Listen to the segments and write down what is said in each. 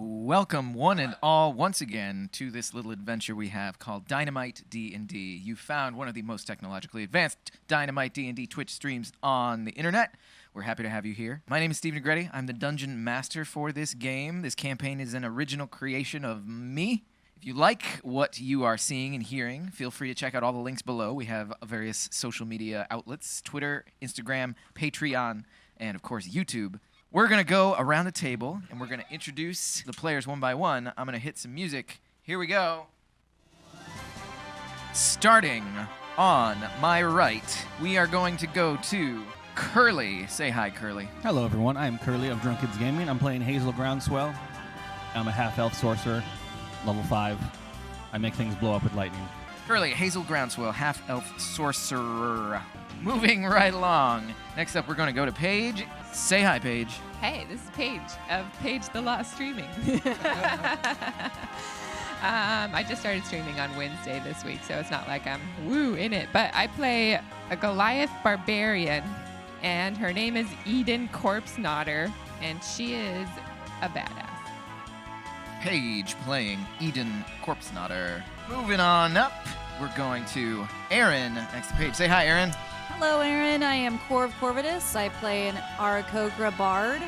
Welcome, one and all, once again to this little adventure we have called Dynamite D&D. You found one of the most technologically advanced Dynamite D&D Twitch streams on the internet. We're happy to have you here. My name is Steve Negretti. I'm the dungeon master for this game. This campaign is an original creation of me. If you like what you are seeing and hearing, feel free to check out all the links below. We have various social media outlets, Twitter, Instagram, Patreon, and of course YouTube. We're going to go around the table, and we're going to introduce the players one by one. I'm going to hit some music. Here we go. Starting on my right, we are going to go to Curley. Say hi, Curley. Hello, everyone. I am Curley of Drunk Kids Gaming. I'm playing Hazel Groundswell. I'm a half-elf sorcerer, level 5. I make things blow up with lightning. Curley, Hazel Groundswell, half-elf sorcerer. Moving right along. Next up, we're going to go to Paige. Say hi, Paige. Hey, this is Paige of Paige the Lost Streaming. I just started streaming on Wednesday this week, so it's not like I'm in it. But I play a Goliath Barbarian, and her name is Idunn Corpse-Knotter, and she is a badass. Paige playing Idunn Corpse-Knotter. Moving on up, we're going to Erin next to Paige. Say hi, Erin. Hello, Erin. I am Korv Corvidus. I play an Aarakocra bard.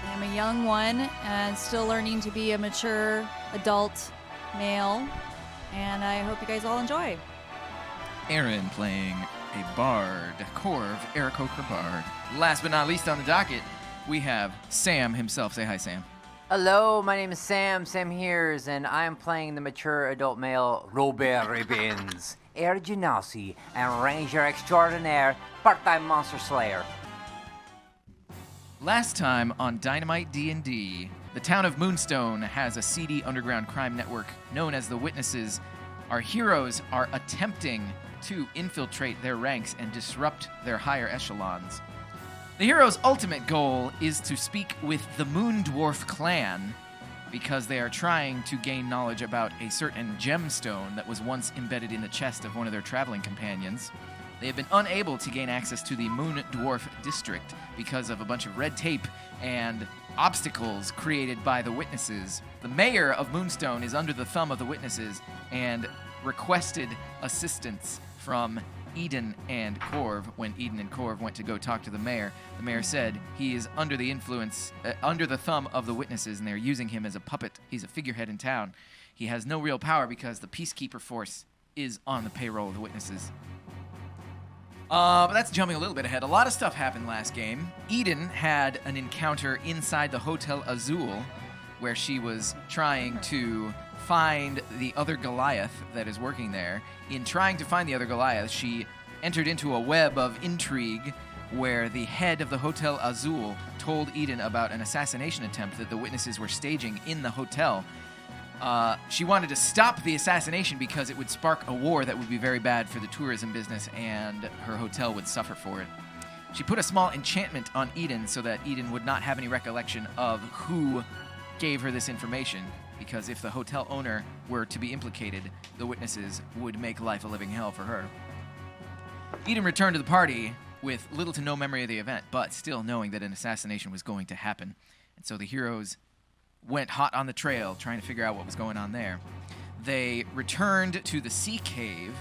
I'm a young one and still learning to be a mature adult male, and I hope you guys all enjoy. Erin playing a bard, Korv, Aarakocra bard. Last but not least on the docket, we have Sam himself. Say hi, Sam. Hello, my name is Sam Hears, and I'm playing the mature adult male Robair Ribbons, Air Genasi, and Ranger Extraordinaire, part-time monster slayer. Last time on Dynamite D&D, the town of Moonstone has a seedy underground crime network known as the Witnesses. Our heroes are attempting to infiltrate their ranks and disrupt their higher echelons. The heroes' ultimate goal is to speak with the Moon Dwarf clan because they are trying to gain knowledge about a certain gemstone that was once embedded in the chest of one of their traveling companions. They have been unable to gain access to the Moon Dwarf district because of a bunch of red tape and obstacles created by the Witnesses. The mayor of Moonstone is under the thumb of the Witnesses and requested assistance from Idunn and Korv. When Idunn and Korv went to go talk to the mayor said he is under the influence, under the thumb of the Witnesses, and they're using him as a puppet. He's a figurehead in town. He has no real power because the Peacekeeper force is on the payroll of the Witnesses. But that's jumping a little bit ahead. A lot of stuff happened last game. Idunn had an encounter inside the Hotel Azul where she was trying to find the other Goliath that is working there. In trying to find the other Goliath, she entered into a web of intrigue where the head of the Hotel Azul told Idunn about an assassination attempt that the Witnesses were staging in the hotel. She wanted to stop the assassination because it would spark a war that would be very bad for the tourism business, and her hotel would suffer for it. She put a small enchantment on Idunn so that Idunn would not have any recollection of who gave her this information, because if the hotel owner were to be implicated, the Witnesses would make life a living hell for her. Idunn returned to the party with little to no memory of the event, but still knowing that an assassination was going to happen. And so the heroes went hot on the trail, trying to figure out what was going on there. They returned to the Sea Cave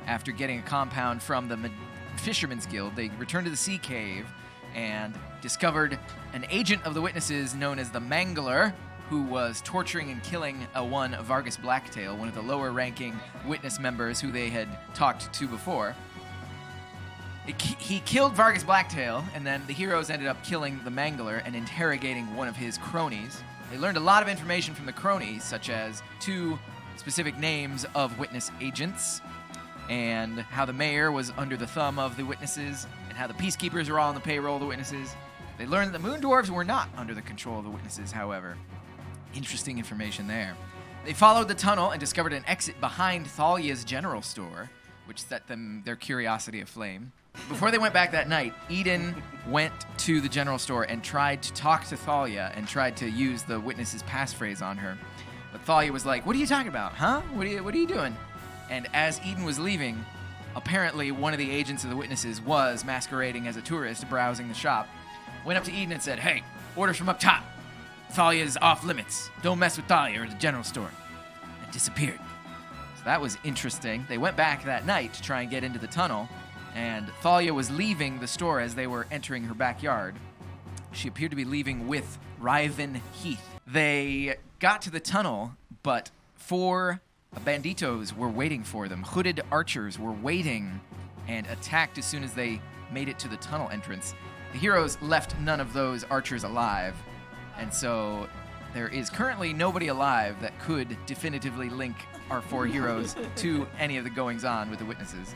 after getting a compound from the Fisherman's Guild. They returned to the Sea Cave and discovered an agent of the Witnesses known as the Mangler, who was torturing and killing one Vargas Blacktail, one of the lower-ranking Witness members who they had talked to before. He killed Vargas Blacktail, and then the heroes ended up killing the Mangler and interrogating one of his cronies. They learned a lot of information from the cronies, such as 2 specific names of Witness agents, and how the mayor was under the thumb of the Witnesses, and how the Peacekeepers were all on the payroll of the Witnesses. They learned that the Moon Dwarves were not under the control of the Witnesses, however. Interesting information there. They followed the tunnel and discovered an exit behind Thalia's general store, which set their curiosity aflame. Before they went back that night, Idunn went to the general store and tried to talk to Thalia and tried to use the Witness's passphrase on her. But Thalia was like, "What are you talking about, huh? What are you doing?" And as Idunn was leaving, apparently one of the agents of the Witnesses was masquerading as a tourist browsing the shop, went up to Idunn and said, "Hey, orders from up top." Thalia's off limits. Don't mess with Thalia or the general store. And disappeared. So that was interesting. They went back that night to try and get into the tunnel, and Thalia was leaving the store as they were entering her backyard. She appeared to be leaving with Riven Heath. They got to the tunnel, but 4 banditos were waiting for them. Hooded archers were waiting and attacked as soon as they made it to the tunnel entrance. The heroes left none of those archers alive, and so there is currently nobody alive that could definitively link our 4 heroes to any of the goings-on with the witnesses.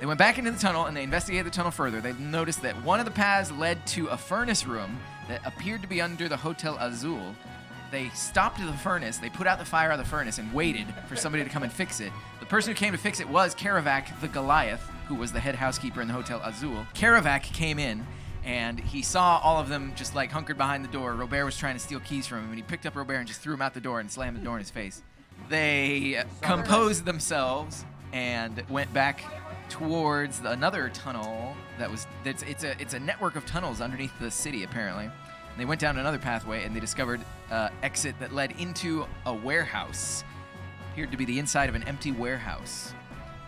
They went back into the tunnel and they investigated the tunnel further. They noticed that one of the paths led to a furnace room that appeared to be under the Hotel Azul. They stopped the furnace, they put out the fire on the furnace and waited for somebody to come and fix it. The person who came to fix it was Karavac the Goliath, who was the head housekeeper in the Hotel Azul. Karavac came in and he saw all of them just like hunkered behind the door. Robair was trying to steal keys from him, and he picked up Robair and just threw him out the door and slammed the door in his face. They composed themselves and went back towards another tunnel it's a network of tunnels underneath the city apparently. And they went down another pathway and they discovered exit that led into a warehouse. Appeared to be the inside of an empty warehouse.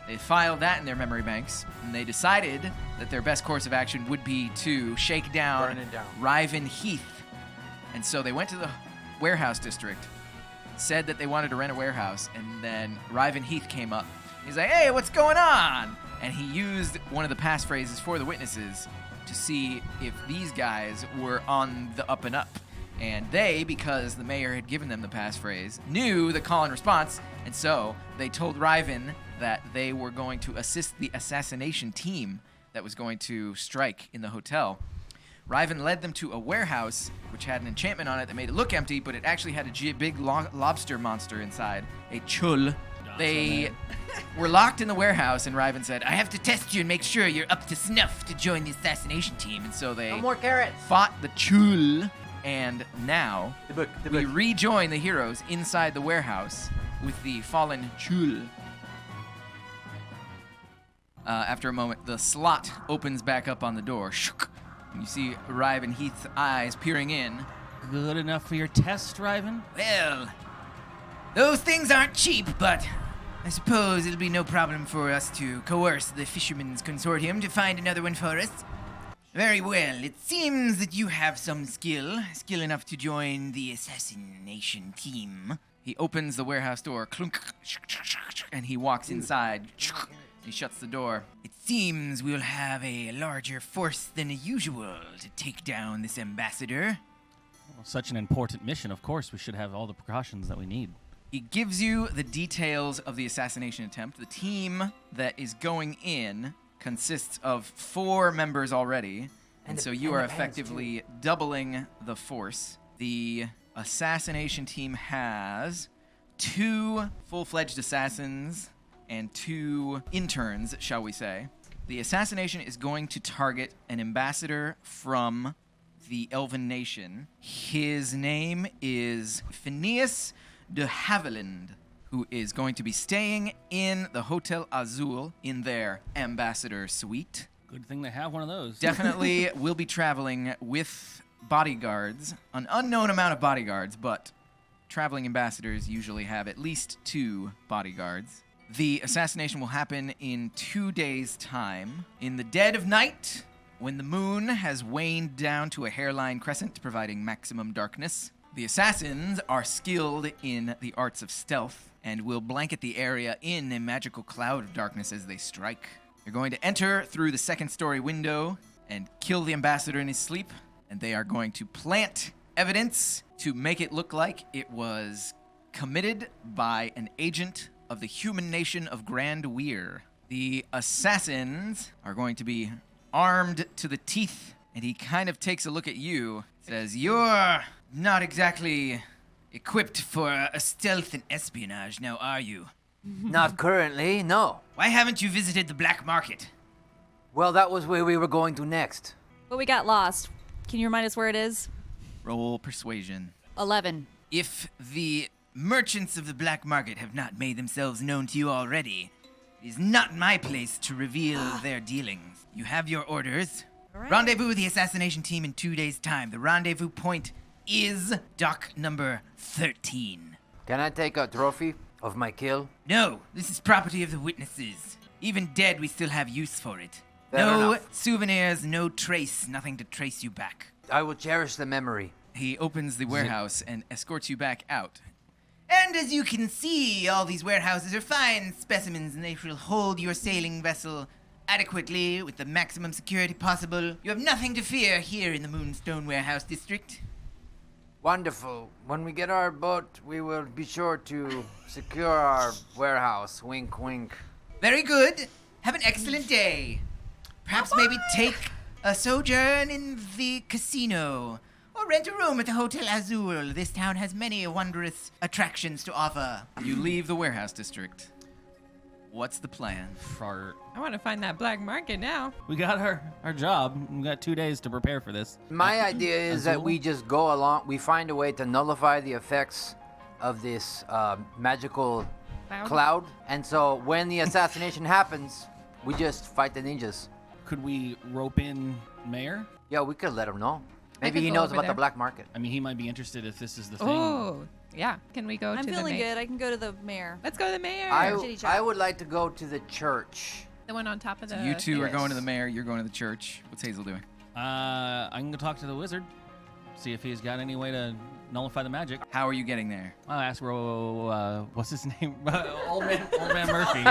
They filed that in their memory banks, and they decided that their best course of action would be to shake down Riven Heath. And so they went to the warehouse district, said that they wanted to rent a warehouse, and then Riven Heath came up. He's like, hey, what's going on? And he used one of the passphrases for the witnesses to see if these guys were on the up and up. And they, because the mayor had given them the passphrase, knew the call and response, and so they told Riven that they were going to assist the assassination team that was going to strike in the hotel. Riven led them to a warehouse which had an enchantment on it that made it look empty, but it actually had a big lobster monster inside, a chul. They were locked in the warehouse, and Riven said, I have to test you and make sure you're up to snuff to join the assassination team. And so they No more carrots. fought the chul, and now The we book. rejoin the heroes inside the warehouse with the fallen chul. After a moment, the slot opens back up on the door. And you see Riven Heath's eyes peering in. Good enough for your test, Riven? Well, those things aren't cheap, but I suppose it'll be no problem for us to coerce the Fisherman's Consortium to find another one for us. Very well. It seems that you have some skill enough to join the assassination team. He opens the warehouse door, clunk, and he walks inside. He shuts the door. It seems we'll have a larger force than usual to take down this ambassador. Well, such an important mission, of course, we should have all the precautions that we need. He gives you the details of the assassination attempt. The team that is going in consists of 4 members already, and so you are effectively doubling the force. The assassination team has 2 full-fledged assassins and 2 interns, shall we say. The assassination is going to target an ambassador from the Elven Nation. His name is Phineas de Haviland, who is going to be staying in the Hotel Azul in their ambassador suite. Good thing they have one of those. Definitely will be traveling with bodyguards, an unknown amount of bodyguards, but traveling ambassadors usually have at least 2 bodyguards. The assassination will happen in 2 days' time. In the dead of night, when the moon has waned down to a hairline crescent, providing maximum darkness. The assassins are skilled in the arts of stealth and will blanket the area in a magical cloud of darkness as they strike. They're going to enter through the 2nd-story window and kill the ambassador in his sleep, and they are going to plant evidence to make it look like it was committed by an agent of the human nation of Grand Weir. The assassins are going to be armed to the teeth, and he kind of takes a look at you, says, you're not exactly equipped for a stealth and espionage, now are you? Not currently, no. Why haven't you visited the black market? Well, that was where we were going to next. But we got lost. Can you remind us where it is? Roll persuasion. 11. If the merchants of the black market have not made themselves known to you already, it is not my place to reveal their dealings. You have your orders. All right. Rendezvous with the assassination team in 2 days' time. The rendezvous point is dock number 13. Can I take a trophy of my kill? No, this is property of the witnesses. Even dead, we still have use for it. Fair No enough. souvenirs, no trace, nothing to trace you back. I will cherish the memory. He opens the warehouse and escorts you back out. And as you can see, all these warehouses are fine specimens, and they will hold your sailing vessel adequately with the maximum security possible. You have nothing to fear here in the Moonstone Warehouse District. Wonderful. When we get our boat, we will be sure to secure our warehouse. Wink, wink. Very good. Have an excellent day. Perhaps maybe take a sojourn in the casino, or rent a room at the Hotel Azul. This town has many wondrous attractions to offer. You leave the warehouse district. What's the plan? Fart. I want to find that black market now. We got our job. We got 2 days to prepare for this. My idea is that Azul? we just go along, we find a way to nullify the effects of this magical cloud. And so when the assassination happens, we just fight the ninjas. Could we rope in Mayor? Yeah, we could let him know. Maybe could he go knows over about there. the black market. I mean, he might be interested if this is the thing. Oh, yeah. Can we go I'm to the feeling mayor? good. I can go to the mayor. Let's go to the mayor. I would like to go to the church. The one on top of the. You two are yes. going to the mayor. You're going to the church. What's Hazel doing? I can go talk to the wizard, see if he's got any way to nullify the magic. How are you getting there? I'll ask what's his name? Old man Murphy.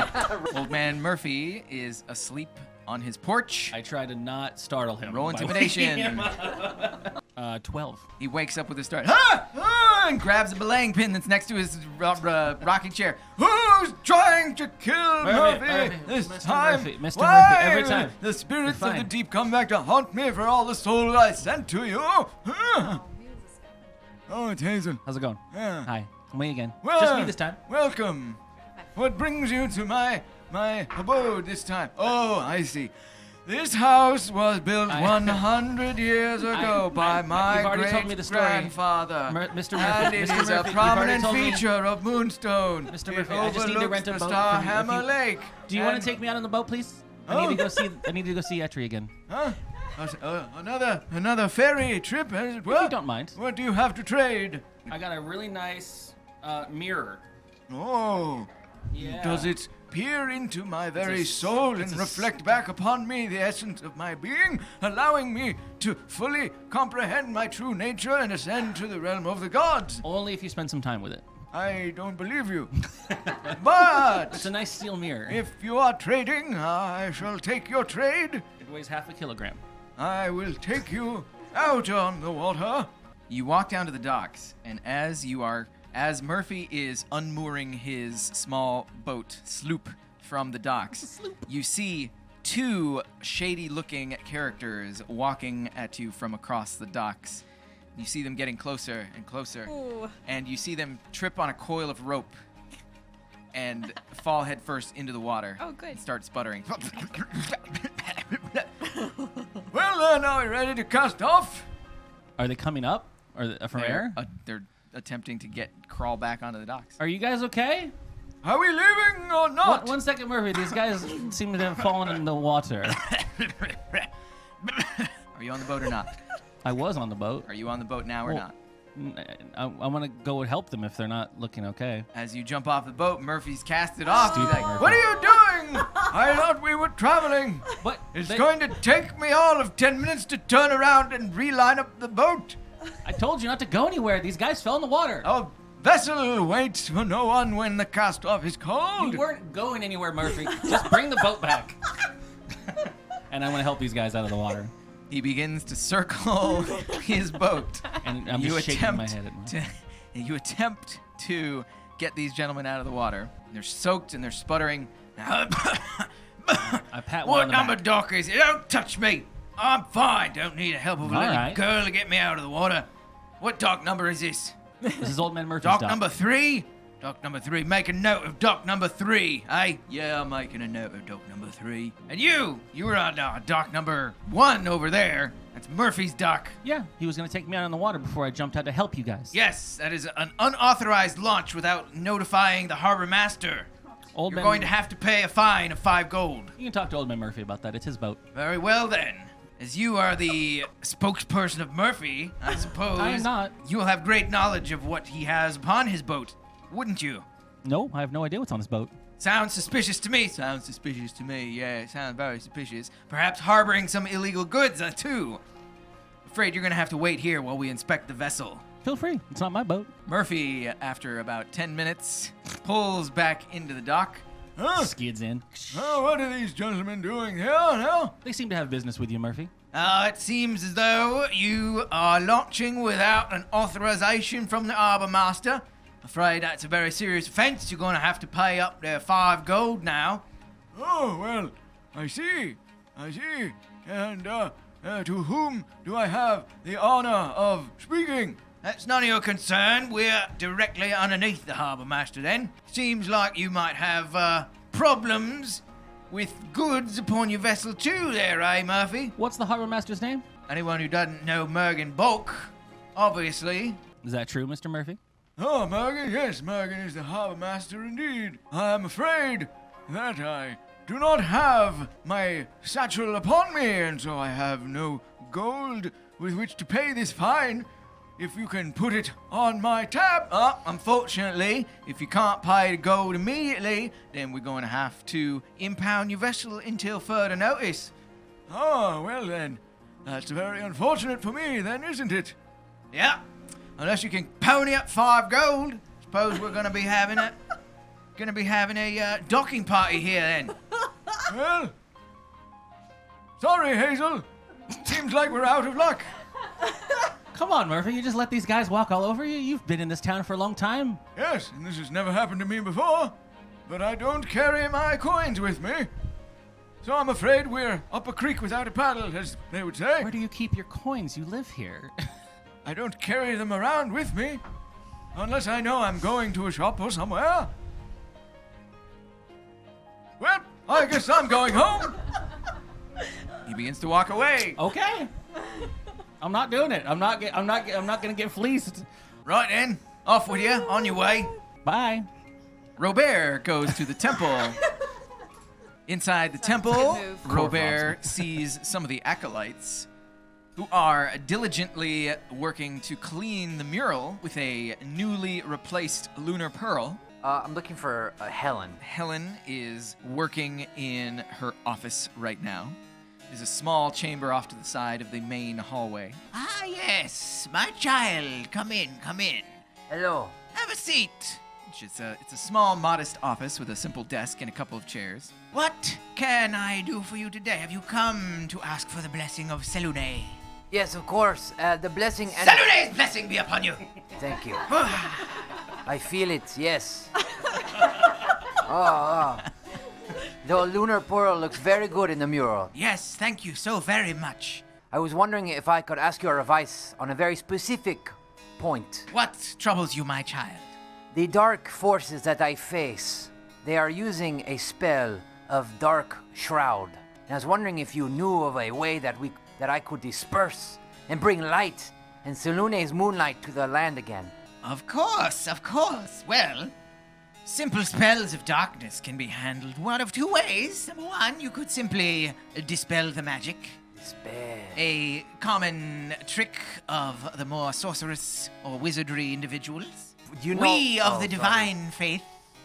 Old man Murphy is asleep on his porch. I try to not startle him. Roll by intimidation. waking him up. 12. He wakes up with a start, and grabs a belaying pin that's next to his rocking chair. Who's trying to kill Murphy this Mr. time? Murphy, Mr. Why Murphy, every will time. the spirits You're of the fine. deep come back to haunt me for all the soul I sent to you? Oh, it's Hazel. How's it going? Yeah. Hi. Me again. Well, Just me this time. Welcome. What brings you to my abode this time? Oh, I see. This house was built 100 years ago by my you've already told me the story. great-grandfather. Mr. Murphy, And it Mr. is Murphy, a you've prominent already told me- feature of Moonstone. Mr. It Murphy, I just need to overlooks rent a the boat Star from you. Hammer If you- Lake. Do you want And- to take me out on the boat, please? Oh. I need to go see Etri again. Huh? Another ferry trip as well? If you don't mind. What do you have to trade? I got a really nice mirror. Oh. Yeah. Does it peer into my very It's a- soul it's and a reflect back upon me the essence of my being, allowing me to fully comprehend my true nature and ascend to the realm of the gods? Only if you spend some time with it. I don't believe you. But It's a nice steel mirror. if you are trading, I shall take your trade. It weighs half a kilogram. I will take you out on the water. You walk down to the docks, and as Murphy is unmooring his small boat, sloop, from the docks, you see two shady-looking characters walking at you from across the docks. You see them getting closer and closer, Ooh. and you see them trip on a coil of rope and fall headfirst into the water. Oh, good. And start sputtering. Well, then, are we ready to cast off? Are they coming up? Or from air? They're attempting to crawl back onto the docks. Are you guys okay? Are we leaving or not? One second, Murphy. These guys seem to have fallen in the water. Are you on the boat or not? I was on the boat. Are you on the boat now or Well- not? I want to go and help them if they're not looking okay. As you jump off the boat, Murphy's cast it off. He's Stupid like, Murphy. what are you doing? I thought we were traveling. But It's going to take me all of 10 minutes to turn around and reline up the boat. I told you not to go anywhere. These guys fell in the water. Our vessel waits for no one when the cast-off is called. You weren't going anywhere, Murphy. Just bring the boat back. And I want to help these guys out of the water. He begins to circle his boat. And I'm just shaking my head at Murphy. You attempt to get these gentlemen out of the water. They're soaked and they're sputtering. I pat one What on the number back. dock is it? Don't touch me. I'm fine. Don't need the help of a All little right. girl to get me out of the water. What dock number is this? This is Old Man Murphy's Dock dock. number 3? Dock number 3. Make a note of dock number 3, eh? Yeah, I'm making a note of dock number 3. And you were on dock number 1 over there. That's Murphy's dock. Yeah, he was going to take me out on the water before I jumped out to help you guys. Yes, that is an unauthorized launch without notifying the harbor master. Old You're Man, going to have to pay a fine of 5 gold. You can talk to Old Man Murphy about that. It's his boat. Very well then. As you are the spokesperson of Murphy, I suppose I am not. you will have great knowledge of what he has upon his boat, wouldn't you? No, I have no idea what's on this boat. Sounds suspicious to me. Sounds suspicious to me. Yeah, it sounds very suspicious. Perhaps harboring some illegal goods, too. Afraid you're gonna have to wait here while we inspect the vessel. Feel free. It's not my boat. Murphy, after about 10 minutes, pulls back into the dock. Skids in. What are these gentlemen doing here now? They seem to have business with you, Murphy. It seems as though you are launching without an authorization from the harbour master. Afraid that's a very serious offense. You're going to have to pay up their 5 gold now. Oh, well, I see. And, to whom do I have the honor of speaking? That's none of your concern. We're directly underneath the harbour master then. Seems like you might have problems with goods upon your vessel too there, eh, Murphy? What's the harbor master's name? Anyone who doesn't know Mergen Bulk, obviously. Is that true, Mr. Murphy? Oh, Mergen, yes, Mergen is the harbor master indeed. I am afraid that I do not have my satchel upon me, and so I have no gold with which to pay this fine. If you can put it on my tab. Unfortunately, if you can't pay the gold immediately, then we're going to have to impound your vessel until further notice. Oh, well then, that's very unfortunate for me then, isn't it? Yeah, unless you can pony up 5 gold. Suppose we're going to be having a docking party here then. Well, sorry, Hazel. Seems like we're out of luck. Come on, Murphy. You just let these guys walk all over you? You've been in this town for a long time. Yes, and this has never happened to me before. But I don't carry my coins with me. So I'm afraid we're up a creek without a paddle, as they would say. Where do you keep your coins? You live here. I don't carry them around with me. Unless I know I'm going to a shop or somewhere. Well, I guess I'm going home. He begins to walk away. Okay. I'm not doing it. I'm not gonna get fleeced. Right then, off with you, on your way. Bye. Robair goes to the temple. Inside the temple, good move. Robair sees some of the acolytes who are diligently working to clean the mural with a newly replaced lunar pearl. I'm looking for Helen. Helen is working in her office right now. There's a small chamber off to the side of the main hallway. Ah, yes, my child. Come in, come in. Hello. Have a seat. It's a small, modest office with a simple desk and a couple of chairs. What can I do for you today? Have you come to ask for the blessing of Selune? Yes, of course. The blessing and... Selune's blessing be upon you. Thank you. I feel it, yes. Oh. The lunar pearl looks very good in the mural. Yes, thank you so very much. I was wondering if I could ask your advice on a very specific point. What troubles you, my child? The dark forces that I face, they are using a spell of dark shroud. And I was wondering if you knew of a way that I could disperse and bring light and Selune's moonlight to the land again. Of course, of course. Well, simple spells of darkness can be handled one of 2 ways. Number 1, you could simply dispel the magic. Dispel. A common trick of the more sorceress or wizardry individuals. You know- We of Oh, the divine faith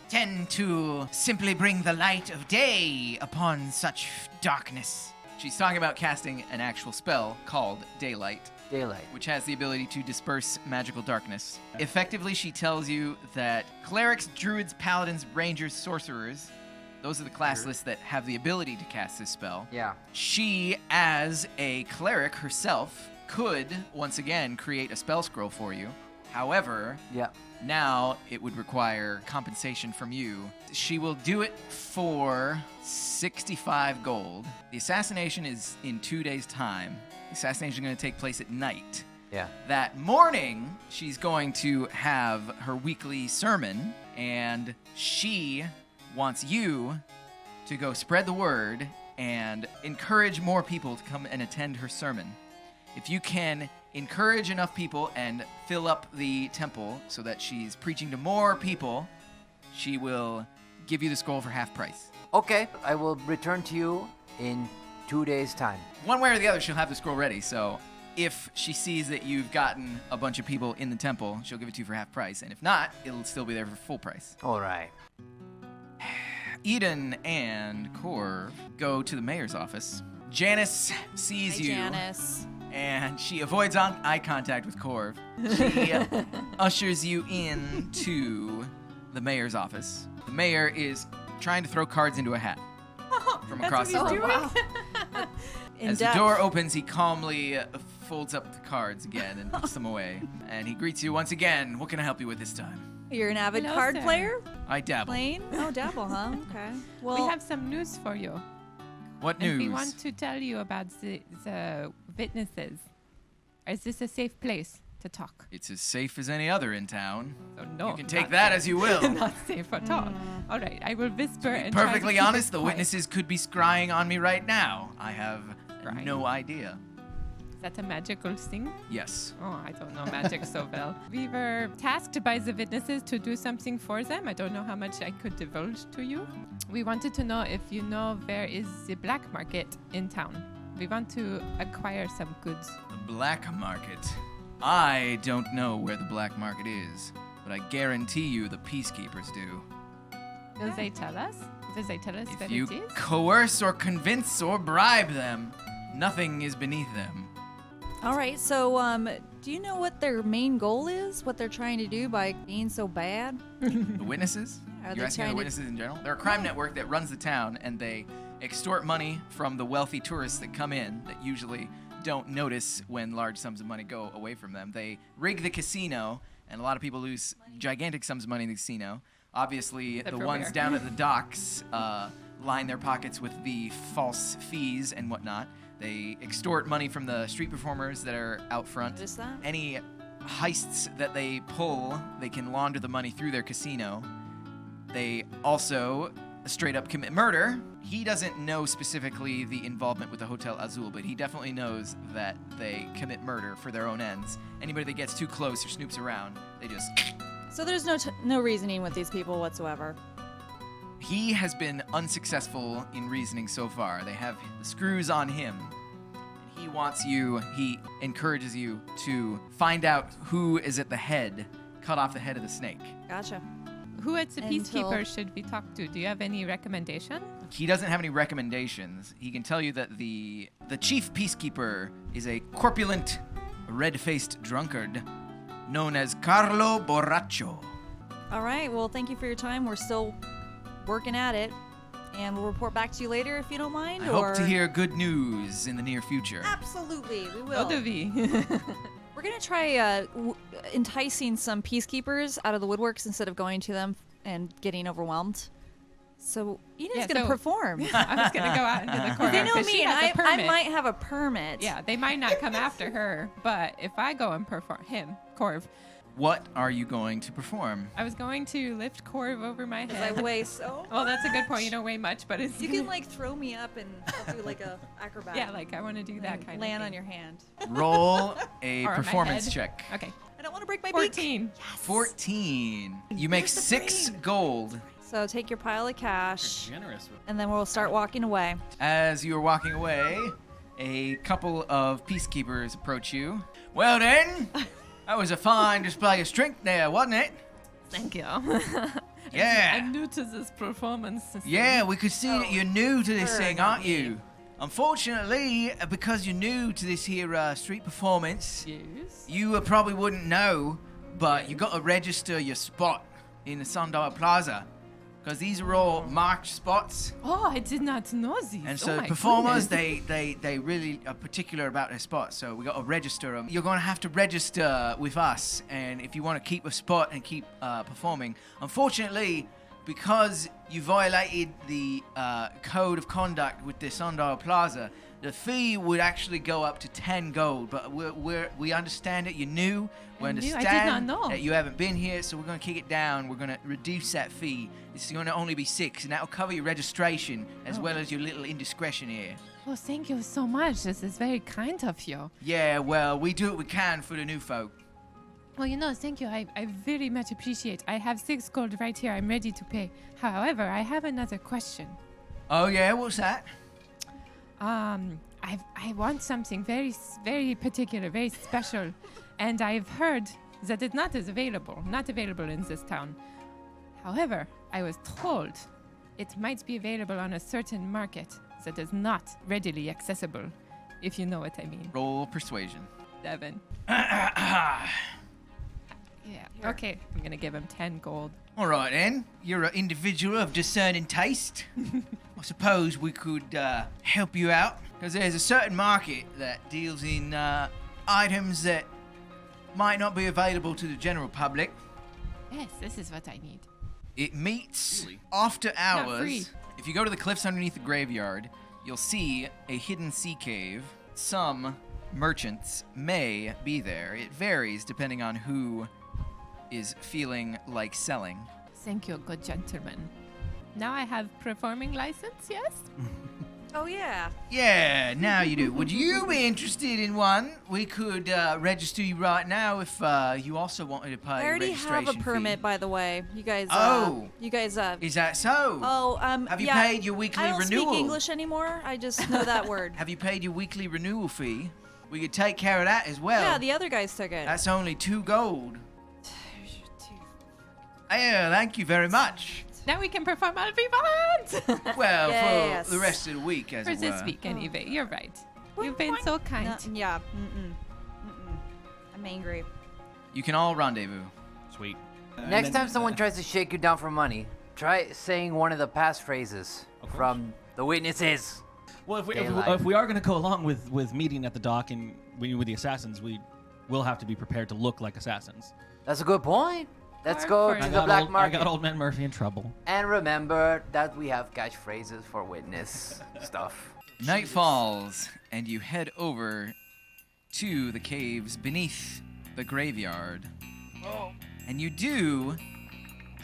tend to simply bring the light of day upon such darkness. She's talking about casting an actual spell called Daylight, Daylight. which has the ability to disperse magical darkness. Effectively, she tells you that clerics, druids, paladins, rangers, sorcerers, those are the class lists that have the ability to cast this spell. Yeah. She, as a cleric herself, could, once again, create a spell scroll for you. However, Yeah. now it would require compensation from you. She will do it for 65 gold. The assassination is in 2 days' time. The assassination is going to take place at night. Yeah. That morning, she's going to have her weekly sermon, and she wants you to go spread the word and encourage more people to come and attend her sermon. If you can encourage enough people and fill up the temple so that she's preaching to more people, she will give you the scroll for half price. Okay. I will return to you in 2 days' time. One way or the other, she'll have the scroll ready. So if she sees that you've gotten a bunch of people in the temple, she'll give it to you for half price. And if not, it'll still be there for full price. All right. Idunn and Korv go to the mayor's office. Janice sees Hi, you. Janice. And she avoids eye contact with Korv. She ushers you in to the mayor's office. The mayor is trying to throw cards into a hat from across the room. Wow. As the door opens, he calmly folds up the cards again and puts them away. And he greets you once again. What can I help you with this time? You're an avid Hello, card sir. player? I dabble. Playing? Oh, dabble, huh? Okay. Well, We have some news for you. What And we news? want to tell you about the witnesses. Is this a safe place to talk? It's as safe as any other in town. So no. You can take not that safe. as you will. Not safe at all. All right, I will whisper To be and try to perfectly keep it honest, the quiet. witnesses could be scrying on me right now. I have Scrying? no idea. Is that a magical thing? Yes. Oh, I don't know magic so well. We were tasked by the witnesses to do something for them. I don't know how much I could divulge to you. We wanted to know if you know where is the black market in town. We want to acquire some goods. The black market. I don't know where the black market is, but I guarantee you the peacekeepers do. Will they tell us? Will they tell us If where you it is? coerce or convince or bribe them, nothing is beneath them. all right. So, do you know what their main goal is? What they're trying to do by being so bad? The witnesses? Are You're they asking trying the to- witnesses in general? They're a crime network that runs the town, and they extort money from the wealthy tourists that come in that usually don't notice when large sums of money go away from them. They rig the casino, and a lot of people lose gigantic sums of money in the casino. Obviously, Except the for ones Robair. down at the docks line their pockets with the false fees and whatnot. They extort money from the street performers that are out front. Just that? Any heists that they pull, they can launder the money through their casino. They also straight up commit murder. He doesn't know specifically the involvement with the Hotel Azul, but he definitely knows that they commit murder for their own ends. Anybody that gets too close or snoops around, they just... So there's no reasoning with these people whatsoever. He has been unsuccessful in reasoning so far. They have the screws on him. He wants you, he encourages you to find out who is at the head, cut off the head of the snake. Gotcha. Who at the Until- peacekeepers should we talk to? Do you have any recommendation? He doesn't have any recommendations. He can tell you that the chief peacekeeper is a corpulent, red-faced drunkard known as Carlo Borracho. All right. Well, thank you for your time. We're still working at it, and we'll report back to you later if you don't mind. I hope to hear good news in the near future. Absolutely, we will. So do we. We're gonna try enticing some peacekeepers out of the woodworks instead of going to them and getting overwhelmed. So Eden's Yeah, gonna so- perform. I was going to go out into the corner. They know 'cause she me, and has a I permit. might have a permit. Yeah, they might not come after her, but if I go and perform Korv, What are you going to perform? I was going to lift Korv over my Because I head. weigh so. Well, that's a good point. You don't weigh much, but it's You can like throw me up and I'll do like a acrobat. yeah, like I want to do that and kind land of on thing. your hand. Roll a Or on my performance head. check. Okay, I don't want to break my beak. 14. 14. You make Where's the 6 brain? gold. So take your pile of cash, Generous with and then we'll start walking away. As you are walking away, a couple of peacekeepers approach you. Well then, that was a fine display of strength there, wasn't it? Thank you. Yeah. I'm new to this performance. Yeah, we could see that you're new to this her, thing, not aren't you? Unfortunately, because you're new to this here street performance, Yes. you probably wouldn't know, but you got to register your spot in the Sundial Plaza, because these are all marked spots. Oh, I did not know these. And Oh so my performers, goodness. they really are particular about their spots. So we got to register them. You're going to have to register with us, and if you want to keep a spot and keep performing. Unfortunately, because you violated the code of conduct with the Sundial Plaza, the fee would actually go up to 10 gold. But we understand that you're new. We I'm new. I did understand not know. that you haven't been here, so we're going to kick it down. We're going to reduce that fee. It's going to only be 6, and that'll cover your registration as well as your little indiscretion here. Oh, thank you so much. This is very kind of you. Yeah, well, we do what we can for the new folk. Well, thank you. I very much appreciate. I have 6 gold right here. I'm ready to pay. However, I have another question. Oh, yeah, what's that? I want something very particular, very special, and I've heard that it's not available in this town. However, I was told it might be available on a certain market that is not readily accessible, if you know what I mean. Roll persuasion. 7. Yeah. Okay. I'm gonna give him 10 gold. All right, then. You're an individual of discerning taste. I suppose we could help you out, because there's a certain market that deals in items that might not be available to the general public. Yes, this is what I need. It meets after hours. free. If you go to the cliffs underneath the graveyard, you'll see a hidden sea cave. Some merchants may be there. It varies depending on who is feeling like selling. Thank you, good gentleman. Now I have performing license, yes? Oh, yeah. Yeah, now you do. Would you be interested in one? We could register you right now if you also wanted to pay I already registration have a permit, fee. by the way. You guys, Is that so? Have you yeah, paid your weekly I don't renewal? speak English anymore. I just know that word. Have you paid your weekly renewal fee? We could take care of that as well. Yeah, the other guys took it. That's only 2 gold. Yeah, thank you very much. Now we can perform all we want! Well, Yes. for the rest of the week, as For it this were. week, anyway. You're right. You've been so kind. No, yeah. I'm angry. You can all rendezvous. Sweet. Next time someone tries to shake you down for money, try saying one of the passphrases from the witnesses. Well, if Daylight. we are going to go along with meeting at the dock and with the assassins, we will have to be prepared to look like assassins. That's a good point. Let's Or go for- to I the black I market. got old man Murphy in trouble. And remember that we have catchphrases for witness stuff. Night falls, and you head over to the caves beneath the graveyard. And you do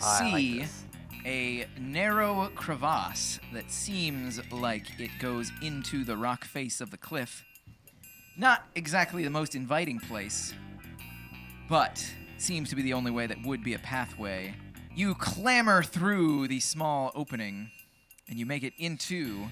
I like see this. a narrow crevasse that seems like it goes into the rock face of the cliff. Not exactly the most inviting place, but seems to be the only way that would be a pathway. You clamber through the small opening, and you make it into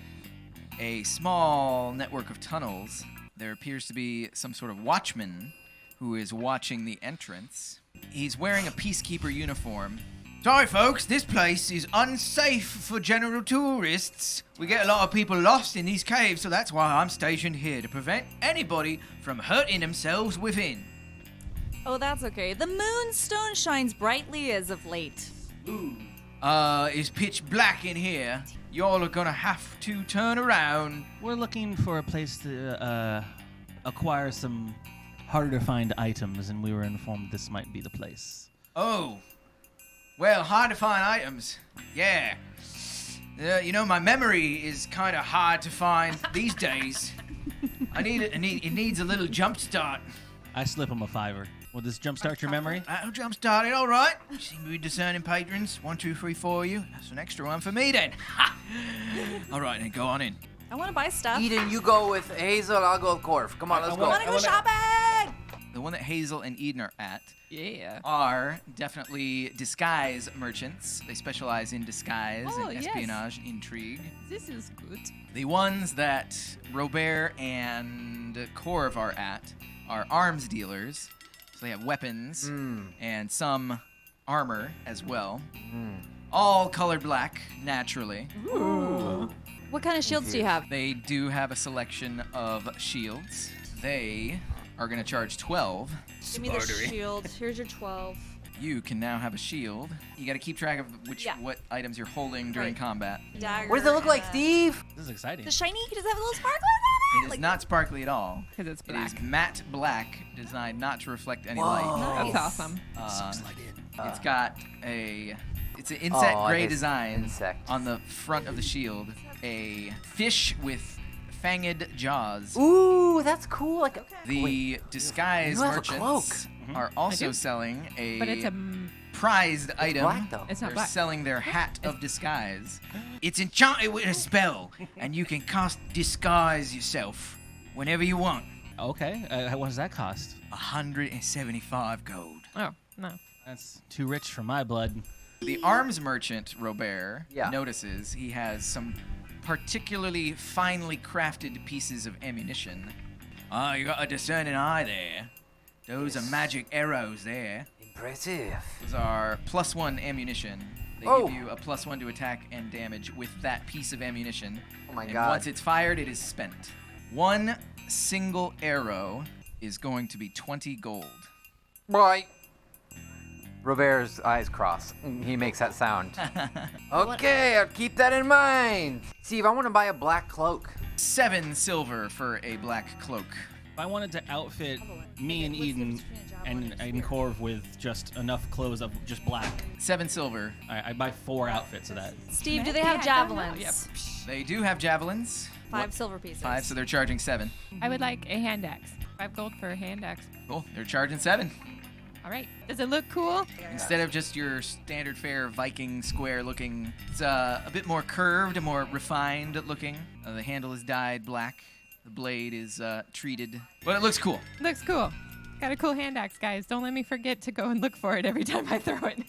a small network of tunnels. There appears to be some sort of watchman who is watching the entrance. He's wearing a peacekeeper uniform. Sorry, folks, this place is unsafe for general tourists. We get a lot of people lost in these caves, so that's why I'm stationed here to prevent anybody from hurting themselves within. Oh, that's okay. The moonstone shines brightly as of late. It's pitch black in here. Y'all are gonna have to turn around. We're looking for a place to acquire some harder to find items, and we were informed this might be the place. Oh. Well, hard to find items. Yeah. You know, my memory is kind of hard to find these days. It needs a little jump start. I slip him a $5. Will this jumpstart your memory? That'll jump start it, all right. You seem to be discerning patrons. 1, 2, 3, 4 of you. That's an extra one for me then. Ha! All right, then go on in. I want to buy stuff. Eden, you go with Hazel, I'll go with Korv. Come on, let's I go. want to go shopping! The one that Hazel and Idunn are at Yeah. are definitely disguise merchants. They specialize in disguise Oh, and yes. espionage and intrigue. This is good. The ones that Robair and Korv are at are arms dealers. So they have weapons and some armor as well. All colored black, naturally. What kind of shields do you have? They do have a selection of shields. They are going to charge 12. Give me the shield. Here's your 12. You can now have a shield. You got to keep track of what items you're holding during Right. combat. Dagger. What does it look like, and- Steve? This is exciting. The shiny? Does it have little sparklers on It it? is not sparkly at all. Because it's It black. is matte black, designed not to reflect any Whoa. light. That's awesome. It's got it's an insect Oh, gray this design insect. on the front of the shield. A fish with fanged jaws. Ooh, that's cool. Like, The disguise you have a merchants are also do. selling a But it's a... prized item. black though. It's not They're black. selling their hat of disguise. It's enchanted with a spell, and you can cast disguise yourself whenever you want. Okay. What does that cost? 175 gold. Oh, no. That's too rich for my blood. The arms merchant, Robair, Yeah. notices he has some particularly finely crafted pieces of ammunition. Ah, you got a discerning eye there. Those are Yes. magic arrows there. Impressive. Those are +1 ammunition. They Oh. give you a +1 to attack and damage with that piece of ammunition. Oh my and god. once it's fired, it is spent. One single arrow is going to be 20 gold. Boy. Robair's eyes cross. He makes that sound. Okay, I'll keep that in mind. Steve, I want to buy a black cloak. 7 silver for a black cloak. If I wanted to outfit me and Eden and Korv with just enough clothes of just black, 7 silver. I'd buy 4 outfits of that. Steve, do they have Yeah, I don't know. javelins? Yep. They do have javelins. 5 silver pieces. 5, so they're charging 7. I would like a hand axe. 5 gold for a hand axe. Cool. They're charging 7. All right. Does it look cool? Instead of just your standard fare Viking square looking, it's a bit more curved and more refined looking. The handle is dyed black. The blade is treated, but it looks cool. Looks cool. Got a cool hand axe, guys. Don't let me forget to go and look for it every time I throw it.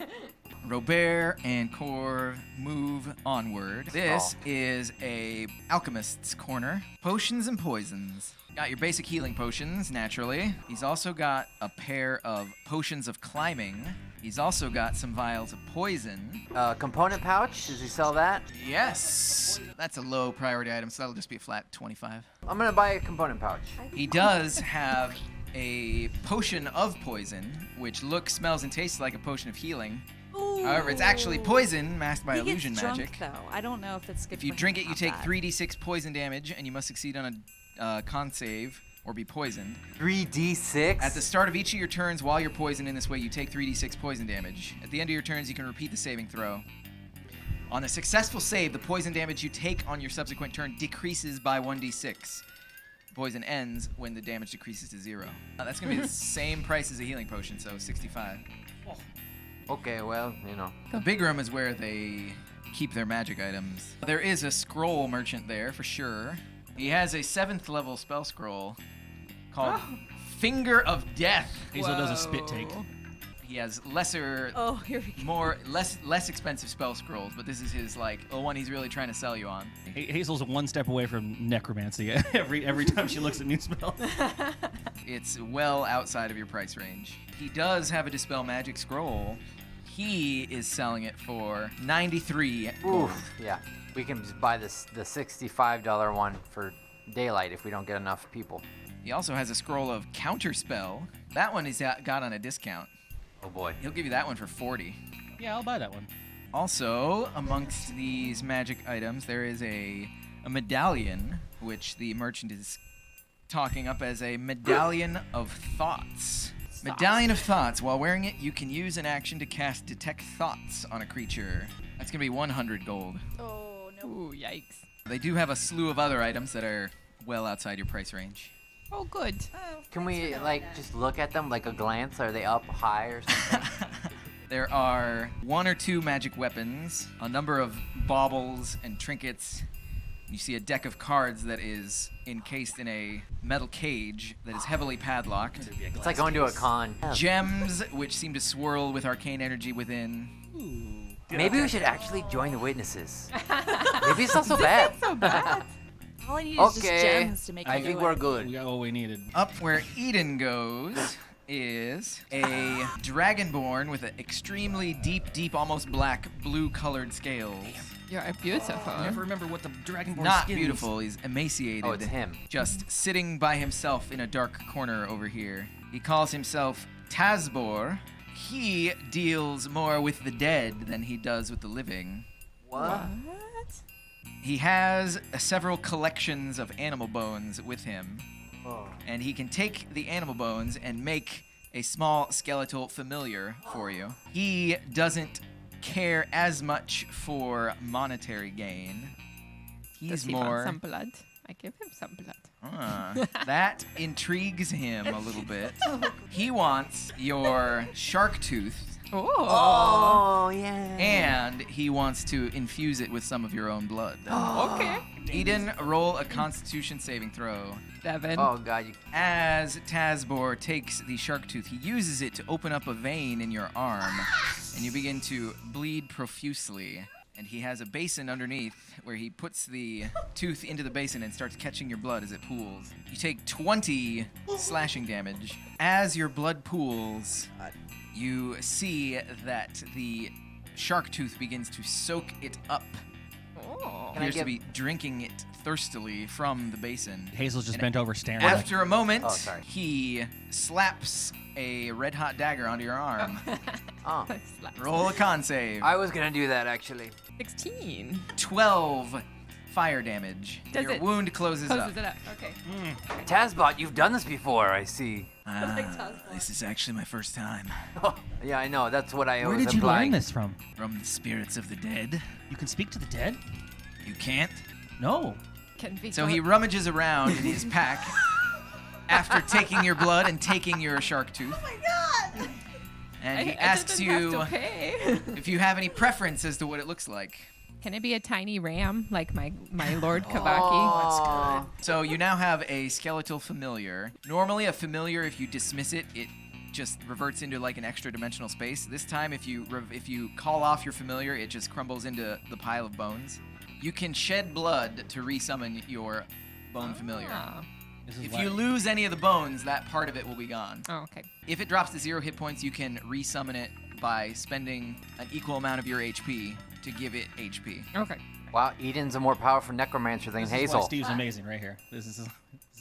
Robair and Korv move onward. This is a alchemist's corner. Potions and poisons. Got your basic healing potions, naturally. He's also got a pair of potions of climbing. He's also got some vials of poison. Component pouch, does he sell that? Yes! That's a low priority item, so that'll just be a flat 25. I'm gonna buy a component pouch. He does have a potion of poison, which looks, smells, and tastes like a potion of healing. However, it's actually poison masked by He illusion gets drunk, magic. though. I don't know if it's good If you for drink him it, or you take not. 3d6 poison damage, and you must succeed on a con save or be poisoned. 3d6? At the start of each of your turns, while you're poisoned in this way, you take 3d6 poison damage. At the end of your turns, you can repeat the saving throw. On a successful save, the poison damage you take on your subsequent turn decreases by 1d6. Poison ends when the damage decreases to 0. That's going to be the same price as a healing potion, so 65. Okay, well, you know. The big room is where they keep their magic items. There is a scroll merchant there, for sure. He has a 7th level spell scroll called Finger of Death. Hazel does a spit take. He has lesser, Oh, here we go. less expensive spell scrolls, but this is his the one he's really trying to sell you on. Hazel's one step away from necromancy every time she looks at new spells. It's well outside of your price range. He does have a dispel magic scroll. He is selling it for 93 gold. Oof, yeah. We can just buy the $65 one for daylight if we don't get enough people. He also has a scroll of counterspell. That one he's got on a discount. Oh boy. He'll give you that one for 40. Yeah, I'll buy that one. Also, amongst these magic items, there is a medallion, which the merchant is talking up as a medallion of thoughts. Medallion of Thoughts. While wearing it, you can use an action to cast Detect Thoughts on a creature. That's going to be 100 gold. Oh, no. Ooh, yikes. They do have a slew of other items that are well outside your price range. Oh, good. Can we, just look at them like a glance? Are they up high or something? There are 1 or 2 magic weapons, a number of baubles and trinkets. You see a deck of cards that is encased in a metal cage that is heavily padlocked. It's like going to a con. Gems, which seem to swirl with arcane energy within. Maybe we should actually join the witnesses. Maybe it's not so bad. So bad. All I need is just Okay, gems to make I it think do we're it. good. We got what we needed. Up where Idunn goes is a dragonborn with an extremely deep, almost black, blue-colored scales. You're beautiful. I never remember what the dragonborn Not skin is. beautiful. He's emaciated. Oh, it's him. Just sitting by himself in a dark corner over here. He calls himself Tazbor. He deals more with the dead than he does with the living. What? He has several collections of animal bones with him, Oh. and he can take the animal bones and make a small skeletal familiar for you. He doesn't care as much for monetary gain. Does He's he want more... some blood? I give him some blood. That intrigues him a little bit. He wants your shark tooth, Oh, yeah. and he wants to infuse it with some of your own blood. Okay. Eden, roll a Constitution saving throw. 7. Oh, God. As Tazbor takes the shark tooth, he uses it to open up a vein in your arm, and you begin to bleed profusely. and he has a basin underneath where he puts the tooth into the basin and starts catching your blood as it pools. You take 20 slashing damage. As your blood pools, you see that the shark tooth begins to soak it up. Oh. Can I Appears to get- be drinking it thirstily from the basin. Hazel's just And bent over staring. After a moment, Oh, sorry. he slaps a red-hot dagger onto your arm. Oh. Slap. Roll a con save. I was gonna do that actually. 16. 12 fire damage. Does Your it- wound closes up. Closes it up. Okay. Tazbot, you've done this before, I see. This is actually my first time. Yeah, I know. That's what I Where was did you implying. learn this from? From the spirits of the dead. You can speak to the dead? You can't? No. Can be So he rummages around in his pack after taking your blood and taking your shark tooth. Oh my god! And he asks you if you have any preference as to what it looks like. Can it be a tiny ram like my Lord Kavaki? Oh, So you now have a skeletal familiar. Normally a familiar, if you dismiss it, it just reverts into like an extra dimensional space. This time if you call off your familiar, it just crumbles into the pile of bones. You can shed blood to resummon your bone familiar. Oh. This is If why- you lose any of the bones, that part of it will be gone. Oh, okay. If it drops to 0 hit points, you can resummon it by spending an equal amount of your HP to give it HP. Okay. wow, Eden's a more powerful necromancer than This is why Hazel. Steve's amazing right here. This is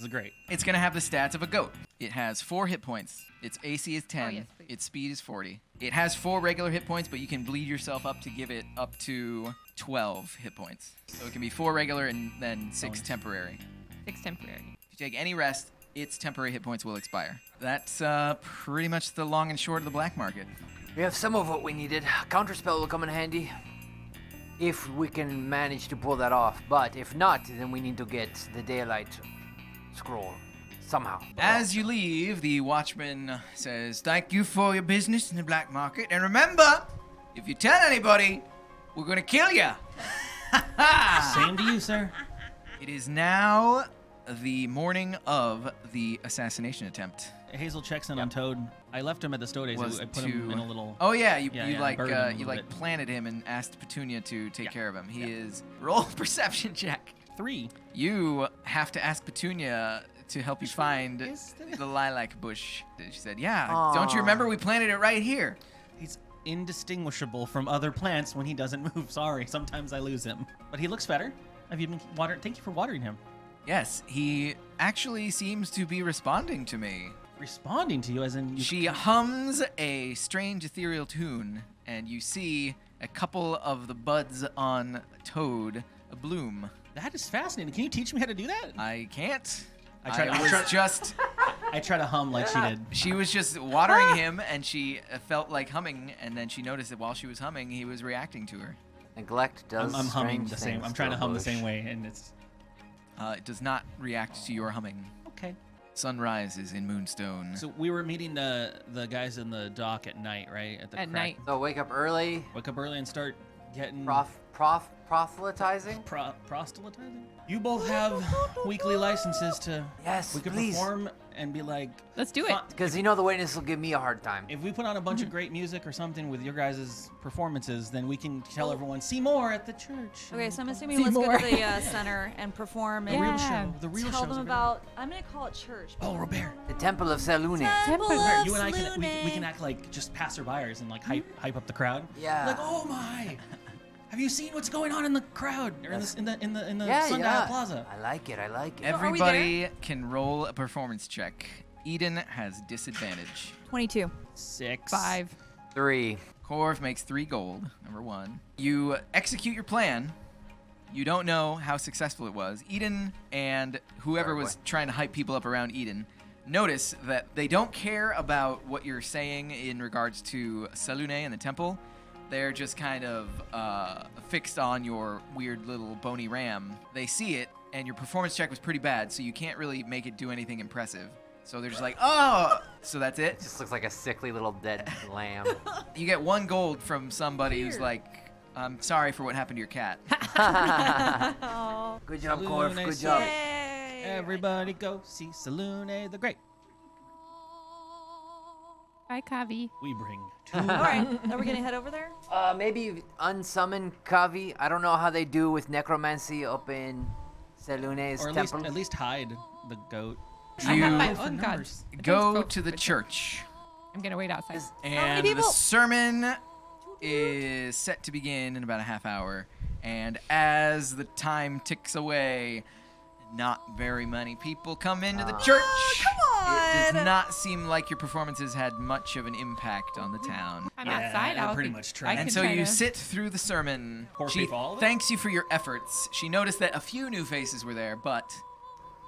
great. It's going to have the stats of a goat. It has 4 hit points. Its AC is 10. yes, please. Its speed is 40. It has 4 regular hit points, but you can bleed yourself up to give it up to 12 hit points. So it can be 4 regular and then 6 temporary. 6 temporary. If you take any rest, its temporary hit points will expire. That's pretty much the long and short of the black market. We have some of what we needed. Counterspell will come in handy if we can manage to pull that off. But if not, then we need to get the daylight scroll somehow. As you leave, the watchman says, "Thank you for your business in the black market. And remember, if you tell anybody, we're going to kill you." Same to you, sir. It is now the morning of the assassination attempt. Hazel checks in on Toad. I left him at the Stodays. Was I put him in a little. Oh yeah, you buried him a little bit. planted him and asked Petunia to take Yeah. care of him. He is roll a perception check. 3. You have to ask Petunia to help you find the lilac bush. She said, "Yeah, don't you remember we planted it right here?" He's indistinguishable from other plants when he doesn't move. Sorry, sometimes I lose him. But he looks better. Have you been watering? Thank you for watering him. Yes, he actually seems to be responding to me. Responding to you as in you. She hums a strange ethereal tune, and you see a couple of the buds on Toad bloom. That is fascinating. Can you teach me how to do that? I can't. I tried- I I was tried- just. I try to hum like she did. She was just watering him, and she felt like humming, and then she noticed that while she was humming, he was reacting to her. Neglect does I'm humming strange the same. things I'm trying to a hum the bush. same way, and it's It does not react to your humming. okay. Sun rises in Moonstone. So we were meeting the guys in the dock at night, right? At crack- night. So wake up early, Wake up early and start getting proselytizing. proselytizing. You both have weekly licenses to. Yes, We could please. perform and be like. Let's do it. "Fun- Because you know the witness will give me a hard time. If we put on a bunch of great music or something with your guys' performances, then we can tell everyone, see more at the church. Okay, so I'm assuming See let's more. go to the center and perform The and real Yeah. show. The real tell shows them are about. I'm gonna call it church. Oh, Robair. The Temple of Selune. Temple Robair, of You and I can we Selune. can act like just passerbyers and like hype up the crowd. Yeah. Like, oh my, have you seen what's going on in the crowd or in the Yeah, Sundial yeah. Plaza? I like it. I like it. are we Everybody can roll a performance check. Eden has disadvantage. 22. 6. 5. 3. Korv makes 3 gold, number 1. You execute your plan. You don't know how successful it was. Eden and whoever Sorry, was boy. trying to hype people up around Eden notice that they don't care about what you're saying in regards to Selune and the temple. They're just kind of fixed on your weird little bony ram. They see it, and your performance check was pretty bad, so you can't really make it do anything impressive. So they're just like, oh! So that's it. Just looks like a sickly little dead lamb. You get 1 gold from somebody who's like, I'm sorry for what happened to your cat. Oh. Good job, Selune, Korv. Good job. Yay. Everybody go see Selune the Great. Bye, Kavi. We bring two. All right, are we gonna head over there? Maybe unsummon Kavi. I don't know how they do with necromancy up in Selune's Or temple. at least hide the goat. I have my You own gods. go to the church, I'm gonna wait outside. and the people? sermon is set to begin in about a half hour. And as the time ticks away, not very many people come into the church. It does not seem like your performances had much of an impact on the town. I'm Yeah, outside. I'm I'll pretty be- much I trying. can And so try you to- sit through the sermon. Poor She people, all of it? thanks you for your efforts. She noticed that a few new faces were there, but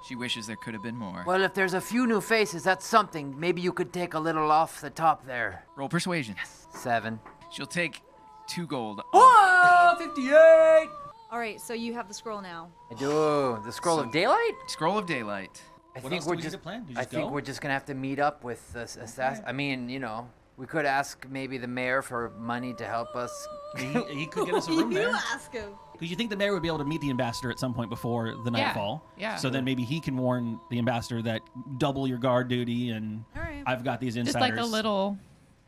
she wishes there could have been more. Well, if there's a few new faces, that's something. Maybe you could take a little off the top there. Roll persuasion. 7. She'll take 2 gold. Oh, 58! All right, so you have the scroll now. I do. The Scroll of Daylight? Scroll of Daylight. I What think else do we're we need just to plan? Do you I just think go? we're just gonna have to meet up with the assassin. I mean, we could ask maybe the mayor for money to help us. He could get us a room there. ask him. Because you think the mayor would be able to meet the ambassador at some point before the Yeah, nightfall. yeah. So then maybe he can warn the ambassador that double your guard duty and All right. I've got these Just insiders. like a little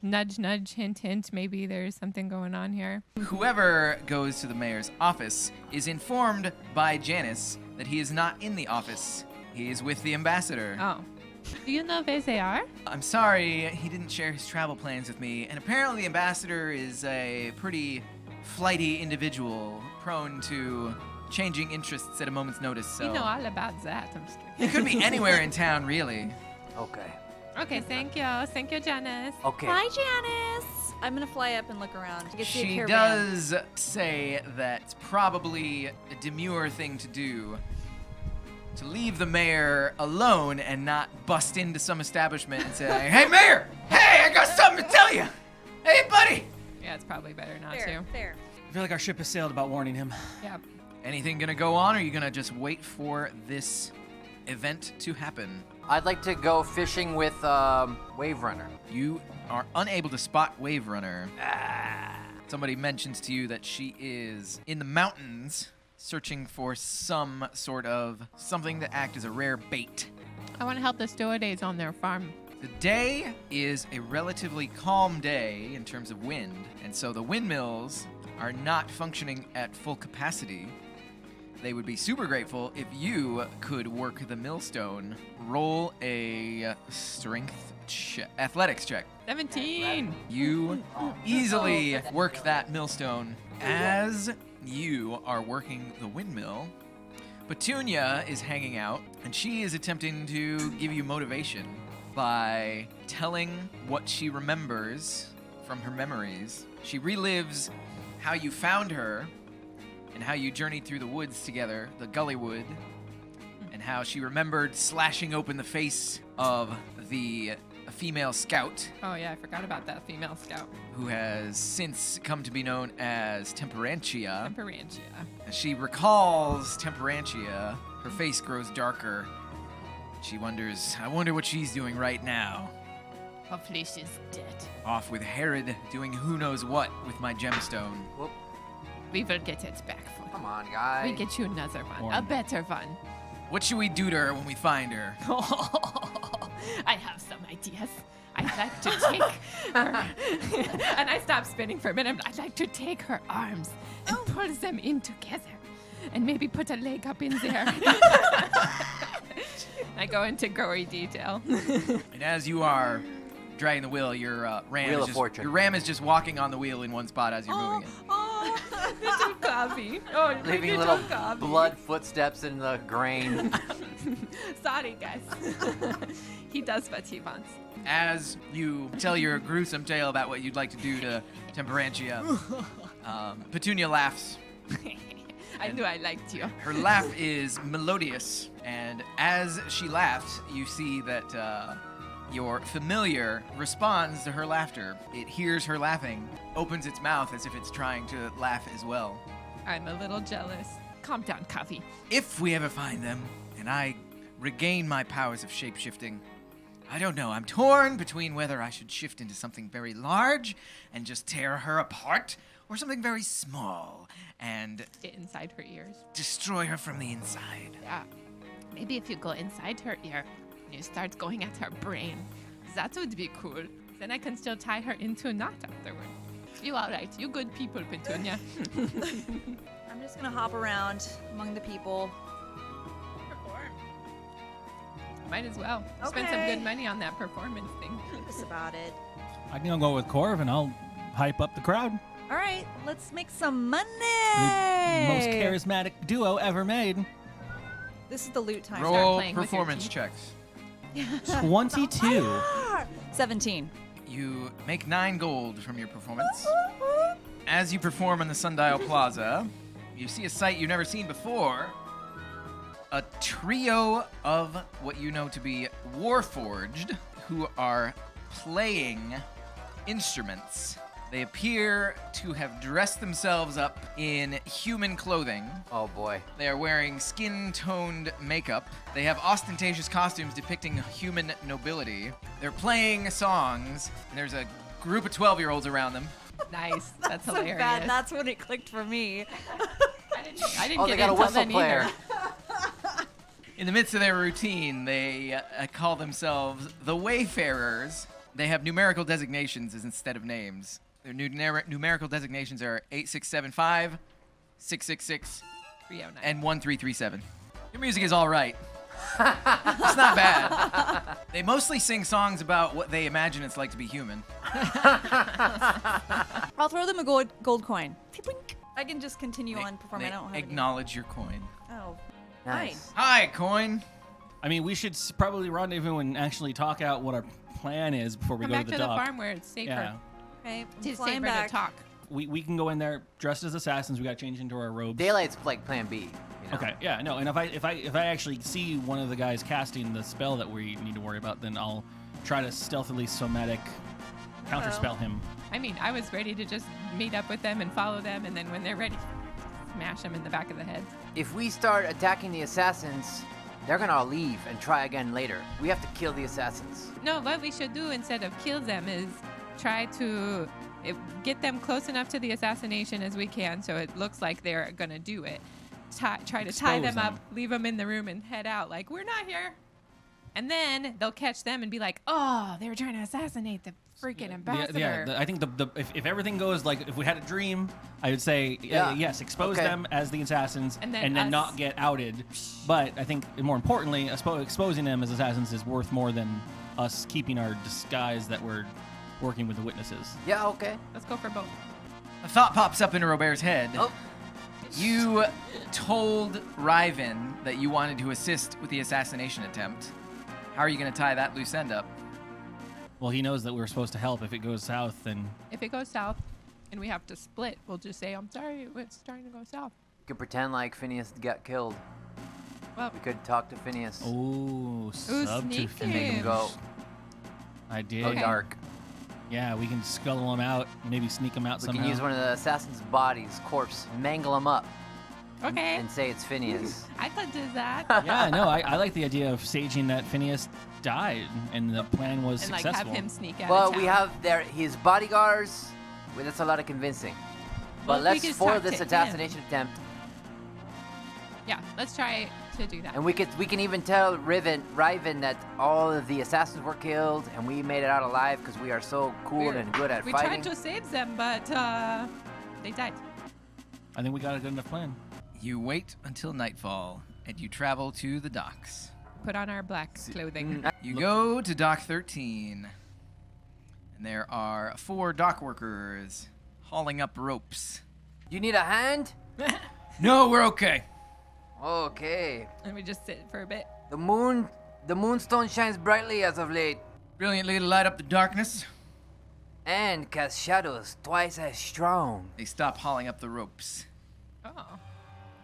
nudge, nudge, hint, hint. Maybe there's something going on here. Whoever goes to the mayor's office is informed by Janice that he is not in the office. He is with the ambassador. Oh. Do you know where they are? I'm sorry, he didn't share his travel plans with me, and apparently the ambassador is a pretty flighty individual, prone to changing interests at a moment's notice, so You know all about that. I'm just he kidding. could be anywhere in town, really. Okay. Okay, thank you. Thank you, Janice. Okay. Hi, Janice. I'm gonna fly up and look around to get to the She caravan. does say that's probably a demure thing to do. To leave the mayor alone and not bust into some establishment and say, "Hey, mayor! Hey, I got something to tell you! Hey, buddy!" Yeah, it's probably better not There, to. there. I feel like our ship has sailed about warning him. Yeah. Anything gonna go on, or are you gonna just wait for this event to happen? I'd like to go fishing with Wave Runner. You are unable to spot Wave Runner. Somebody mentions to you that she is in the mountains searching for some sort of something to act as a rare bait. I want to help the Stoidays on their farm. The day is a relatively calm day in terms of wind, and so the windmills are not functioning at full capacity. They would be super grateful if you could work the millstone. Roll a athletics check. 17. You easily work that millstone. As you are working the windmill, Petunia is hanging out, and she is attempting to give you motivation by telling what she remembers from her memories. She relives how you found her and how you journeyed through the woods together, the gully wood, and how she remembered slashing open the face of the female scout Oh, yeah, I forgot about that female scout. who has since come to be known as Temperantia. Temperantia. As she recalls Temperantia, her face grows darker. She wonders, I wonder what she's doing right now. Hopefully she's dead. Off with Herod doing who knows what with my gemstone. Whoop. We will get it back for you. Come on, guys. We get you another one. Or- A better one. What should we do to her when we find her? I have some ideas. I'd like to take her. And I stop spinning for a minute. I'd like to take her arms and pull them in together. And maybe put a leg up in there. I go into gory detail. And as you are dragging the wheel, your ram Wheel is of just, Fortune. your ram is just walking on the wheel in one spot as you're moving it. Oh, little coffee. Oh, Leaving little little coffee. blood footsteps in the grain. Sorry, guys. He does what he wants. As you tell your gruesome tale about what you'd like to do to Temperantia, Petunia laughs. I knew I liked you. Her laugh is melodious, and as she laughs, you see that your familiar responds to her laughter. It hears her laughing, opens its mouth as if it's trying to laugh as well. I'm a little jealous. Calm down, Coffee. If we ever find them, and I regain my powers of shapeshifting, I don't know. I'm torn between whether I should shift into something very large and just tear her apart, or something very small and Get inside her ears. destroy her from the inside. Yeah. Maybe if you go inside her ear and you start going at her brain, that would be cool. Then I can still tie her into a knot afterward. You all right? You good people, Petunia. I'm just gonna hop around among the people. Perform. Might as well. Spend some Okay. good money on that performance thing. That's about it. I can go with Korv and I'll hype up the crowd. All right, let's make some money. Most charismatic duo ever made. This is the loot time. Roll playing with your performance teeth. checks. 22. 17. You make 9 gold from your performance. As you perform in the Sundial Plaza, you see a sight you've never seen before. A trio of what you know to be Warforged who are playing instruments. They appear to have dressed themselves up in human clothing. Oh boy. They are wearing skin-toned makeup. They have ostentatious costumes depicting human nobility. They're playing songs, and there's a group of 12-year-olds around them. Nice. That's So hilarious. bad. That's when it clicked for me. I didn't Oh, get they got a until whistle then player. either. In the midst of their routine, they call themselves the Wayfarers. They have numerical designations as instead of names. Their numerical designations are 8675, 666, 309. and 1337. Your music is all right. It's not bad. They mostly sing songs about what they imagine it's like to be human. I'll throw them a gold coin. Plink. I can just continue on performing. They I don't have any. acknowledge your coin. Oh, Nice. Hi, coin. I mean, we should probably rendezvous and actually talk out what our plan is before we Come go back to to the the dock. farm where it's safer. Yeah. okay. I'm It's flying safer back. to talk. We can go in there dressed as assassins. We got to change into our robes. Daylight's like plan B. You know? Okay, yeah, no, and if I actually see one of the guys casting the spell that we need to worry about, then I'll try to stealthily somatic counterspell him. I mean, I was ready to just meet up with them and follow them, and then when they're ready, smash them in the back of the head. If we start attacking the assassins, they're gonna all leave and try again later. We have to kill the assassins. No, what we should do instead of kill them is try to get them close enough to the assassination as we can so it looks like they're going to do it. Try to tie Expose them up, them. leave them in the room, and head out like, we're not here. And then they'll catch them and be like, oh, they were trying to assassinate the freaking ambassador. I think if everything goes like if we had a dream, I would say Yeah. yes, expose Okay. them as the assassins, And then us. not get outed. But I think more importantly, exposing them as assassins is worth more than us keeping our disguise that we're working with the witnesses. Yeah, okay. Let's go for both. A thought pops up into Robair's head. Oh. You told Riven that you wanted to assist with the assassination attempt. How are you going to tie that loose end up? Well, he knows that we're supposed to help. If it goes south, then If it goes south and we have to split, we'll just say, I'm sorry, it's starting to go south. We could pretend like Phineas got killed. Well, We could talk to Phineas. Ooh, subterfuge. sneaky. Make him go. Idea. Go Okay. dark. Yeah, we can scuttle him out. Maybe sneak him out We somehow. can use one of the assassin's bodies, corpse, mangle him up, Okay, and say it's Phineas. I could do that. Yeah, no, I like the idea of saging that Phineas died and the plan was And like successful. have him sneak out Well, of town. we have his bodyguards. Well, that's a lot of convincing. Well, But we let's could for talk this to assassination attempt, Yeah, let's try to do that. and we can even tell Riven that all of the assassins were killed, and we made it out alive because we are so cool and good at we fighting. tried to save them, but they died. I think we got a good enough plan. You wait until nightfall, and you travel to the docks. Put on our black clothing. You go to Dock 13, and there are 4 dock workers hauling up ropes. You need a hand? No, we're okay. Okay. And we just sit for a bit. The moonstone shines brightly as of late, Brilliantly to light up the darkness. and casts shadows twice as strong. They stop hauling up the ropes. Oh.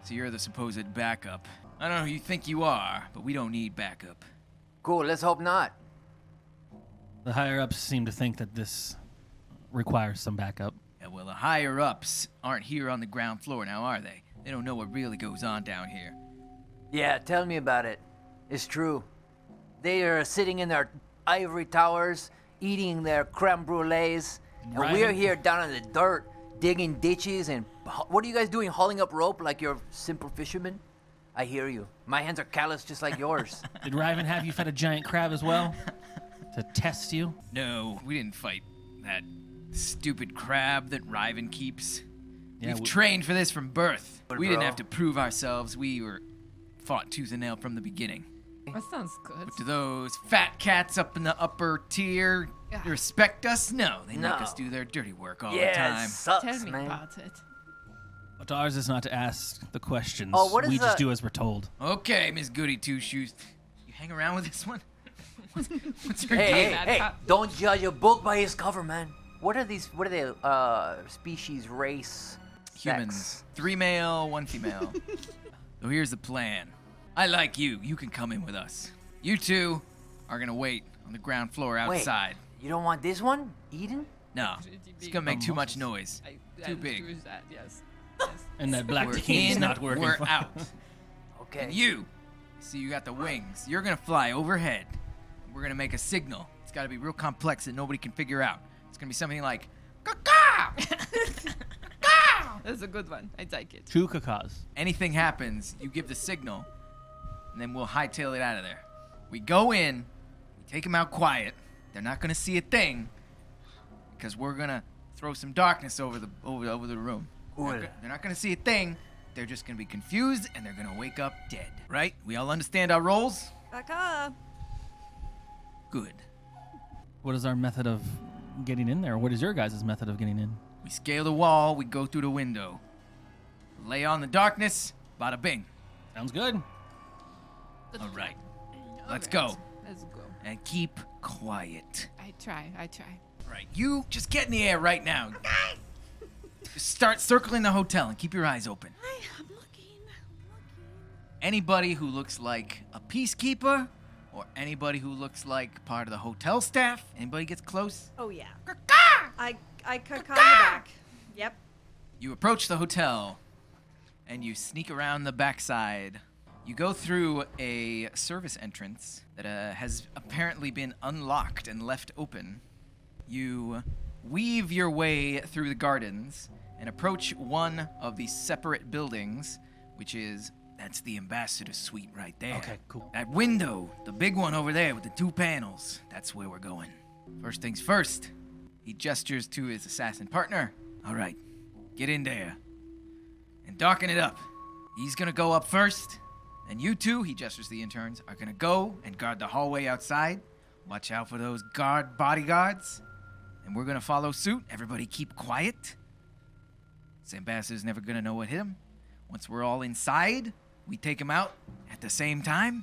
So you're the supposed backup. I don't know who you think you are, but we don't need backup. Cool. Let's hope not. The higher ups seem to think that this requires some backup. Yeah, well, the higher ups aren't here on the ground floor now, are they? They don't know what really goes on down here. Yeah, tell me about it. It's true. They are sitting in their ivory towers, eating their creme brulees, and Right. we're here down in the dirt, digging ditches. And what are you guys doing, hauling up rope like you're simple fishermen? I hear you. My hands are callous just like yours. Did Riven have you fed a giant crab as well? To test you? No, we didn't fight that stupid crab that Riven keeps. Yeah, We've trained for this from birth. Good, We didn't bro. have to prove ourselves. We were fought tooth and nail from the beginning. That sounds good. Do those fat cats up in the upper tier Yeah. respect us? No, they No. make us do their dirty work all the Yeah, it time. sucks, Tell me man. about it. But ours is not to ask the questions. Oh, what is we just the- do as we're told. Okay, Miss Goody Two Shoes. You hang around with this one? What's your Hey, deal? hey, hey! cop. Don't judge a book by its cover, man. What are these? What are they? Species, race, Humans. sex? 3 male, 1 female. So here's the plan. I like you. You can come in with us. You two are gonna wait on the ground floor Wait. outside. You don't want this one, Eden? No, it's gonna make too much noise. Too big. Do that, yes. And that black We're team's in, not working. we're out. Okay. And you, see, you got the wings. You're gonna fly overhead. We're gonna make a signal. It's gotta be real complex that nobody can figure out. It's gonna be something like, "Caw-caw!" That's a good one. I like it. 2 cacas. Anything happens, you give the signal, and then we'll hightail it out of there. We go in, we take them out quiet. They're not gonna see a thing, because we're gonna throw some darkness over the room. Cool. They're not gonna see a thing. They're just gonna be confused, and they're gonna wake up dead. Right? We all understand our roles? Kaka. Good. What is our method of getting in there? What is your guys' method of getting in? We scale the wall, we go through the window. Lay on the darkness, bada bing. Sounds good. All right. Let's Alright, go. Let's go. And keep quiet. I try. All right, you just get in the air right now. Just start circling the hotel and keep your eyes open. I'm looking. Anybody who looks like a peacekeeper or anybody who looks like part of the hotel staff, anybody gets close, Oh yeah. I caca the back. Yep. you approach the hotel and you sneak around the backside. You go through a service entrance that has apparently been unlocked and left open. You weave your way through the gardens and approach one of the separate buildings, that's the ambassador suite right there. Okay, cool. That window, the big one over there with the 2 panels, that's where we're going. First things first, he gestures to his assassin partner. All right, get in there and darken it up. He's gonna go up first, and you two, he gestures to the interns, are gonna go and guard the hallway outside. Watch out for those bodyguards, and we're gonna follow suit. Everybody keep quiet. This ambassador's never gonna know what hit him. Once we're all inside, we take him out at the same time.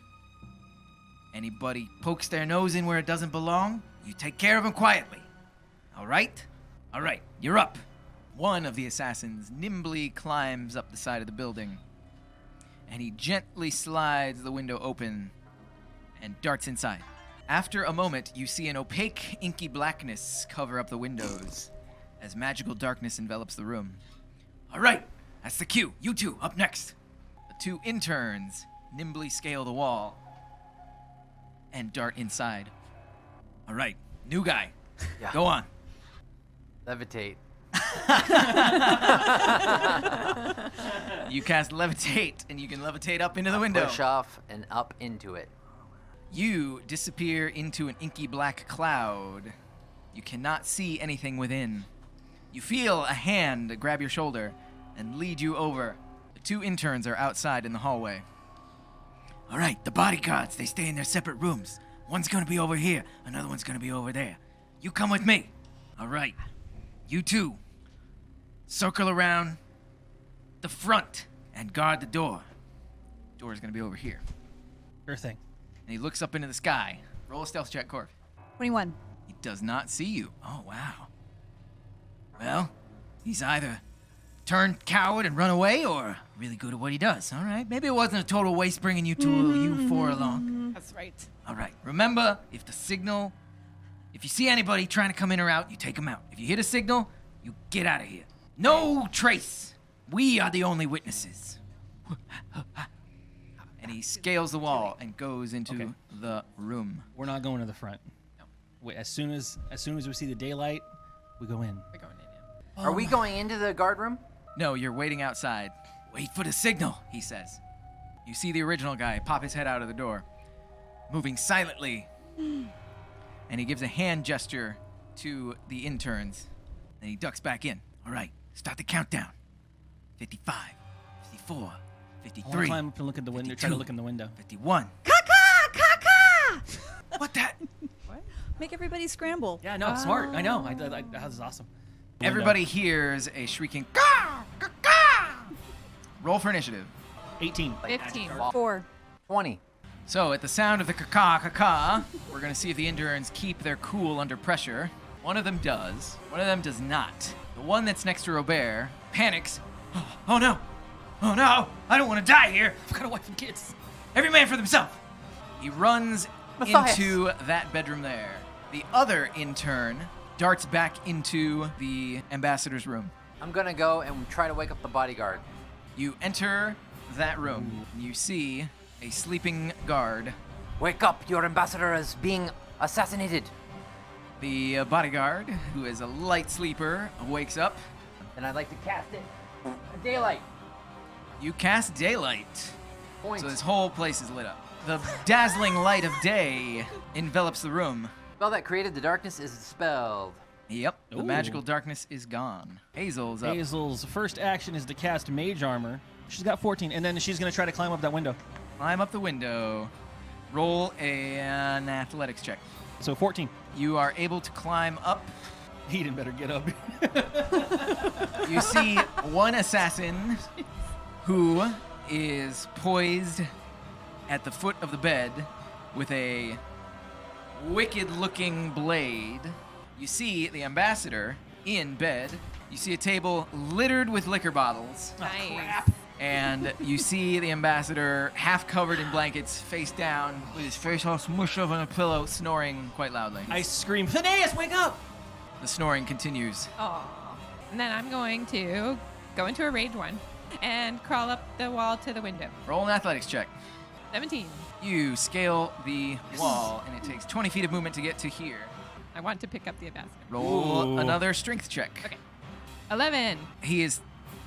Anybody pokes their nose in where it doesn't belong, you take care of him quietly. All right? All right, you're up. One of the assassins nimbly climbs up the side of the building, and he gently slides the window open and darts inside. After a moment, you see an opaque, inky blackness cover up the windows as magical darkness envelops the room. All right, that's the cue. You two, up next. The 2 interns nimbly scale the wall and dart inside. All right, new guy. Yeah. Go on. Levitate. You cast levitate, and you can levitate up into the window. Push off and up into it. You disappear into an inky black cloud. You cannot see anything within. You feel a hand grab your shoulder and lead you over. The 2 interns are outside in the hallway. All right, the bodyguards, they stay in their separate rooms. One's gonna be over here, another one's gonna be over there. You come with me. All right, you two, circle around the front and guard the door. Door's gonna be over here. Sure thing. And he looks up into the sky. Roll a stealth check, Korv. 21. He does not see you. Oh, wow. Well, he's either turned coward and run away or really good at what he does. All right, maybe it wasn't a total waste bringing you four along. That's right. All right, remember, if you see anybody trying to come in or out, you take them out. If you hit a signal, you get out of here. No trace. We are the only witnesses. And he scales the wall and goes into the room. We're not going to the front. No. Wait, as soon as we see the daylight, we go in. We're going in, yeah. Are we going into the guard room? No, you're waiting outside. Wait for the signal, he says. You see the original guy pop his head out of the door, moving silently. and he gives a hand gesture to the interns. And he ducks back in. All right, start the countdown. 55, 54, I want to 53, climb up and look at the window. Try to look in the window. 51. What that? Make everybody scramble. Yeah, no, it's smart. I know. That was awesome. Everybody hears a shrieking caw, caw, caw. Roll for initiative. 18. 15. 4. 20. So at the sound of the caw, caw, caw, we're going to see if the interns keep their cool under pressure. One of them does. One of them does not. The one that's next to Robair panics. Oh no! Oh no! I don't want to die here! I've got a wife and kids. Every man for themselves! He runs Matthias. into that bedroom there. The other intern darts back into the ambassador's room. I'm gonna go and try to wake up the bodyguard. You enter that room. You see a sleeping guard. Wake up! Your ambassador is being assassinated. The bodyguard, who is a light sleeper, wakes up. And I'd like to cast it. Daylight. You cast daylight. Point. So this whole place is lit up. The dazzling light of day envelops the room. Spell that created the darkness is dispelled. Yep, the Ooh. magical darkness is gone. Hazel's up. Hazel's first action is to cast Mage Armor. She's got 14, and then she's going to try to climb up that window. Climb up the window. Roll an athletics check. So 14. You are able to climb up. Eden better get up. You see one assassin who is poised at the foot of the bed with a wicked-looking blade. You see the ambassador in bed. You see a table littered with liquor bottles. Nice. And you see the ambassador half covered in blankets, face down, with his face all smushed up on a pillow, snoring quite loudly. I scream, Phineas, wake up! The snoring continues. Oh. And then I'm going to go into a rage one and crawl up the wall to the window. Roll an athletics check. 17. You scale the wall, and it takes 20 feet of movement to get to here. I want to pick up the ambassador. Roll Ooh. another strength check. Okay. 11. He is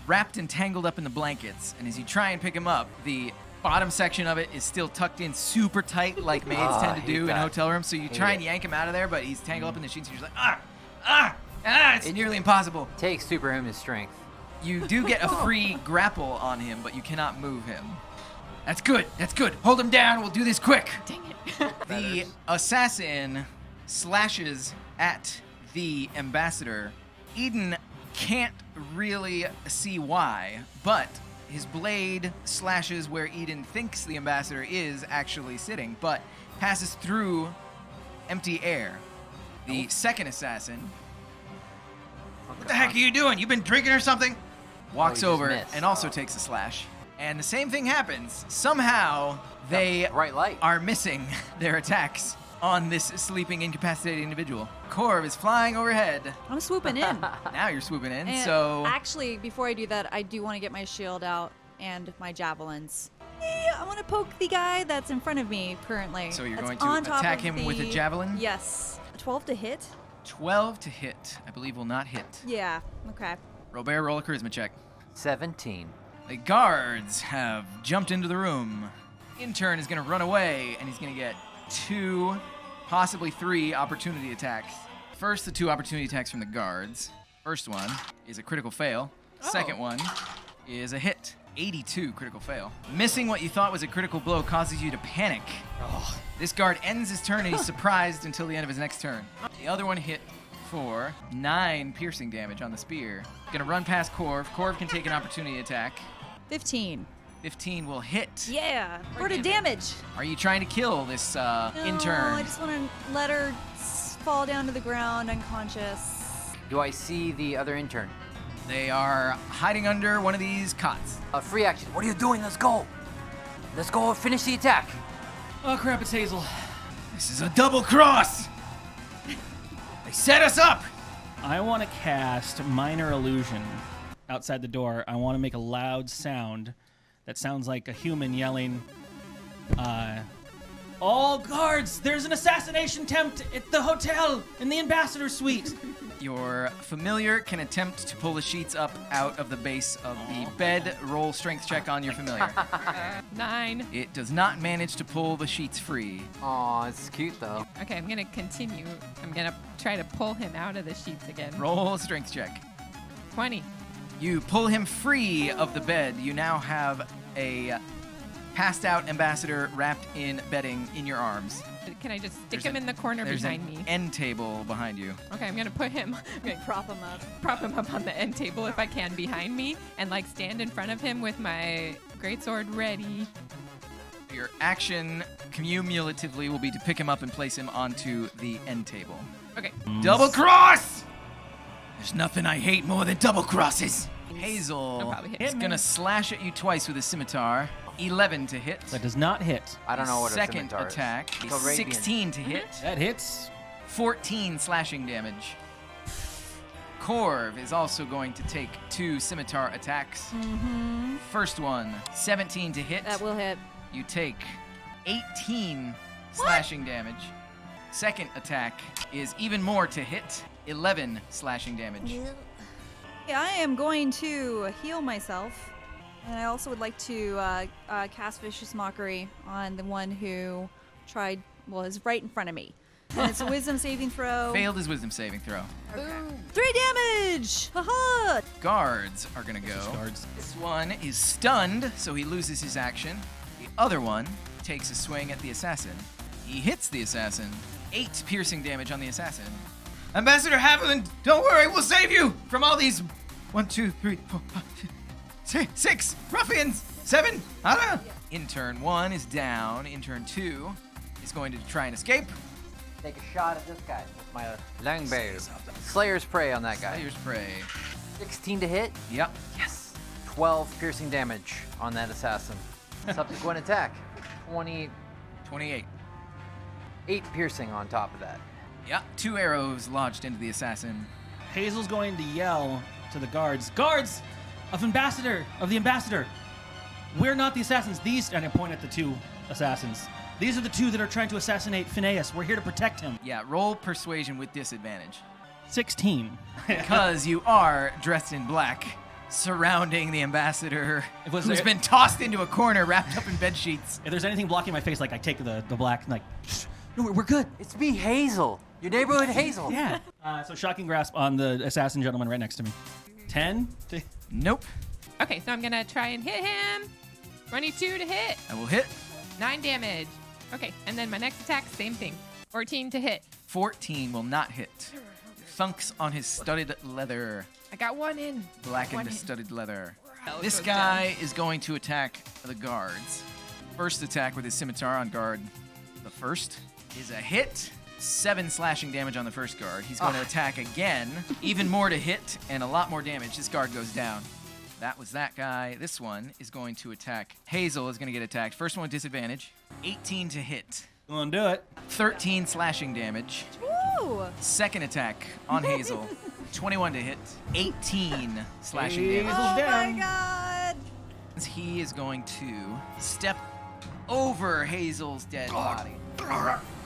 wrapped and tangled up in the blankets, and as you try and pick him up, the bottom section of it is still tucked in super tight like maids I tend to hate do in that. hotel rooms, so you Hate try it. and yank him out of there, but he's tangled up in the sheets, and you're just like, it's nearly impossible. Take superhuman strength. You do get a free grapple on him, but you cannot move him. That's good. That's good. Hold him down. We'll do this quick. Dang it. The assassin slashes at the ambassador. Eden can't really see why, but his blade slashes where Eden thinks the ambassador is actually sitting, but passes through empty air. The second assassin, what the heck are you doing? You been drinking or something? Walks just over missed. and also Oh. takes a slash. And the same thing happens. Somehow they Bright light. are missing their attacks on this sleeping, incapacitated individual. Korv is flying overhead. I'm swooping in. Now you're swooping in, And so actually, before I do that, I do want to get my shield out and my javelins. I want to poke the guy that's in front of me currently. So you're That's going to on top attack of him with a the- javelin? Yes. 12 to hit? 12 to hit. I believe will not hit. Yeah. Okay. Robair, roll a charisma check. 17. The guards have jumped into the room. Intern is going to run away, and he's going to get 2, possibly 3 opportunity attacks. First, the 2 opportunity attacks from the guards. First one is a critical fail. Second one is a hit. 82 critical fail. Missing what you thought was a critical blow causes you to panic. This guard ends his turn, and he's surprised until the end of his next turn. The other one hit for 9 piercing damage on the spear. Gonna run past Korv. Korv can take an opportunity attack. 15. 15 will hit. Yeah. For For the damage. Are you trying to kill this No, intern? I just want to let her fall down to the ground unconscious. Do I see the other intern? They are hiding under one of these cots. Free action. What are you doing? Let's go. Let's go finish the attack. Oh, crap, it's Hazel. This is a double cross! They set us up! I want to cast Minor Illusion outside the door. I want to make a loud sound that sounds like a human yelling, All guards, there's an assassination attempt at the hotel in the ambassador suite. Your familiar can attempt to pull the sheets up out of the base of the bed. Roll strength check on your familiar. 9. It does not manage to pull the sheets free. Aw, it's cute though. Okay, I'm gonna continue. I'm gonna try to pull him out of the sheets again. Roll a strength check. 20. You pull him free of the bed. You now have a passed out ambassador wrapped in bedding in your arms. Can I just stick him in the corner There's behind an me? end table behind you. Okay, I'm gonna put him. I'm gonna Prop him up. prop him up on the end table if I can behind me, and like stand in front of him with my greatsword ready. Your action cumulatively will be to pick him up and place him onto the end table. Okay. Double cross! There's nothing I hate more than double crosses. Hazel I'll probably hit is him. gonna slash at you twice with a scimitar. 11 to hit. That does not hit. I don't know what a Second scimitar is. attack is It's Arabian. 16 to hit. That hits. 14 slashing damage. Korv is also going to take 2 scimitar attacks. First one, 17 to hit. That will hit. You take 18 slashing damage. Second attack is even more to hit. 11 slashing damage. Yeah, I am going to heal myself. And I also would like to cast Vicious Mockery on the one who is right in front of me. And it's a wisdom saving throw. Failed his wisdom saving throw. 3 damage! Haha! Guards are gonna go. Guards. This one is stunned, so he loses his action. The other one takes a swing at the assassin. He hits the assassin. 8 piercing damage on the assassin. Ambassador Haviland, don't worry, we'll save you from all these 1, 2, 3, 4, 5, 6 ruffians. 7. I don't know. Intern 1 is down. Intern 2 is going to try and escape. Take a shot at this guy with my Langbear. Slayer's Prey on that guy. Slayer's Prey. 16 to hit. Yep. Yes. 12 piercing damage on that assassin. Subsequent attack. 28 28. piercing on top of that. Yep. 2 arrows lodged into the assassin. Hazel's going to yell to the guards, guards of the ambassador. We're not the assassins. These, and I point at the 2 assassins. These are the 2 that are trying to assassinate Phineas. We're here to protect him. Yeah, roll persuasion with disadvantage. 16. Because you are dressed in black, surrounding the ambassador, It was who's a- been tossed into a corner, wrapped up in bed sheets. If there's anything blocking my face, like I take the black, and like, no, we're good. It's me, Hazel. Your neighborhood Hazel. Yeah. So shocking grasp on the assassin gentleman right next to me. 10. Nope. Okay, so I'm gonna try and hit him. 22 to hit. I will hit. 9 damage. Okay, and then my next attack, same thing. 14 to hit. 14 will not hit. Thunks on his studded leather. I got 1 in. Blackened One hit. studded leather. Hell, This goes guy is going to attack the guards. First attack with his scimitar on guard. The first is a hit. 7 slashing damage on the first guard. He's going to attack again. Even more to hit and a lot more damage. This guard goes down. That was that guy. This one is going to attack. Hazel is going to get attacked. First one with disadvantage. 18 to hit. Gonna do it. 13 slashing damage. Woo! Second attack on Hazel. 21 to hit. 18 slashing damage. Hazel's Oh down. my god! He is going to step over Hazel's dead body.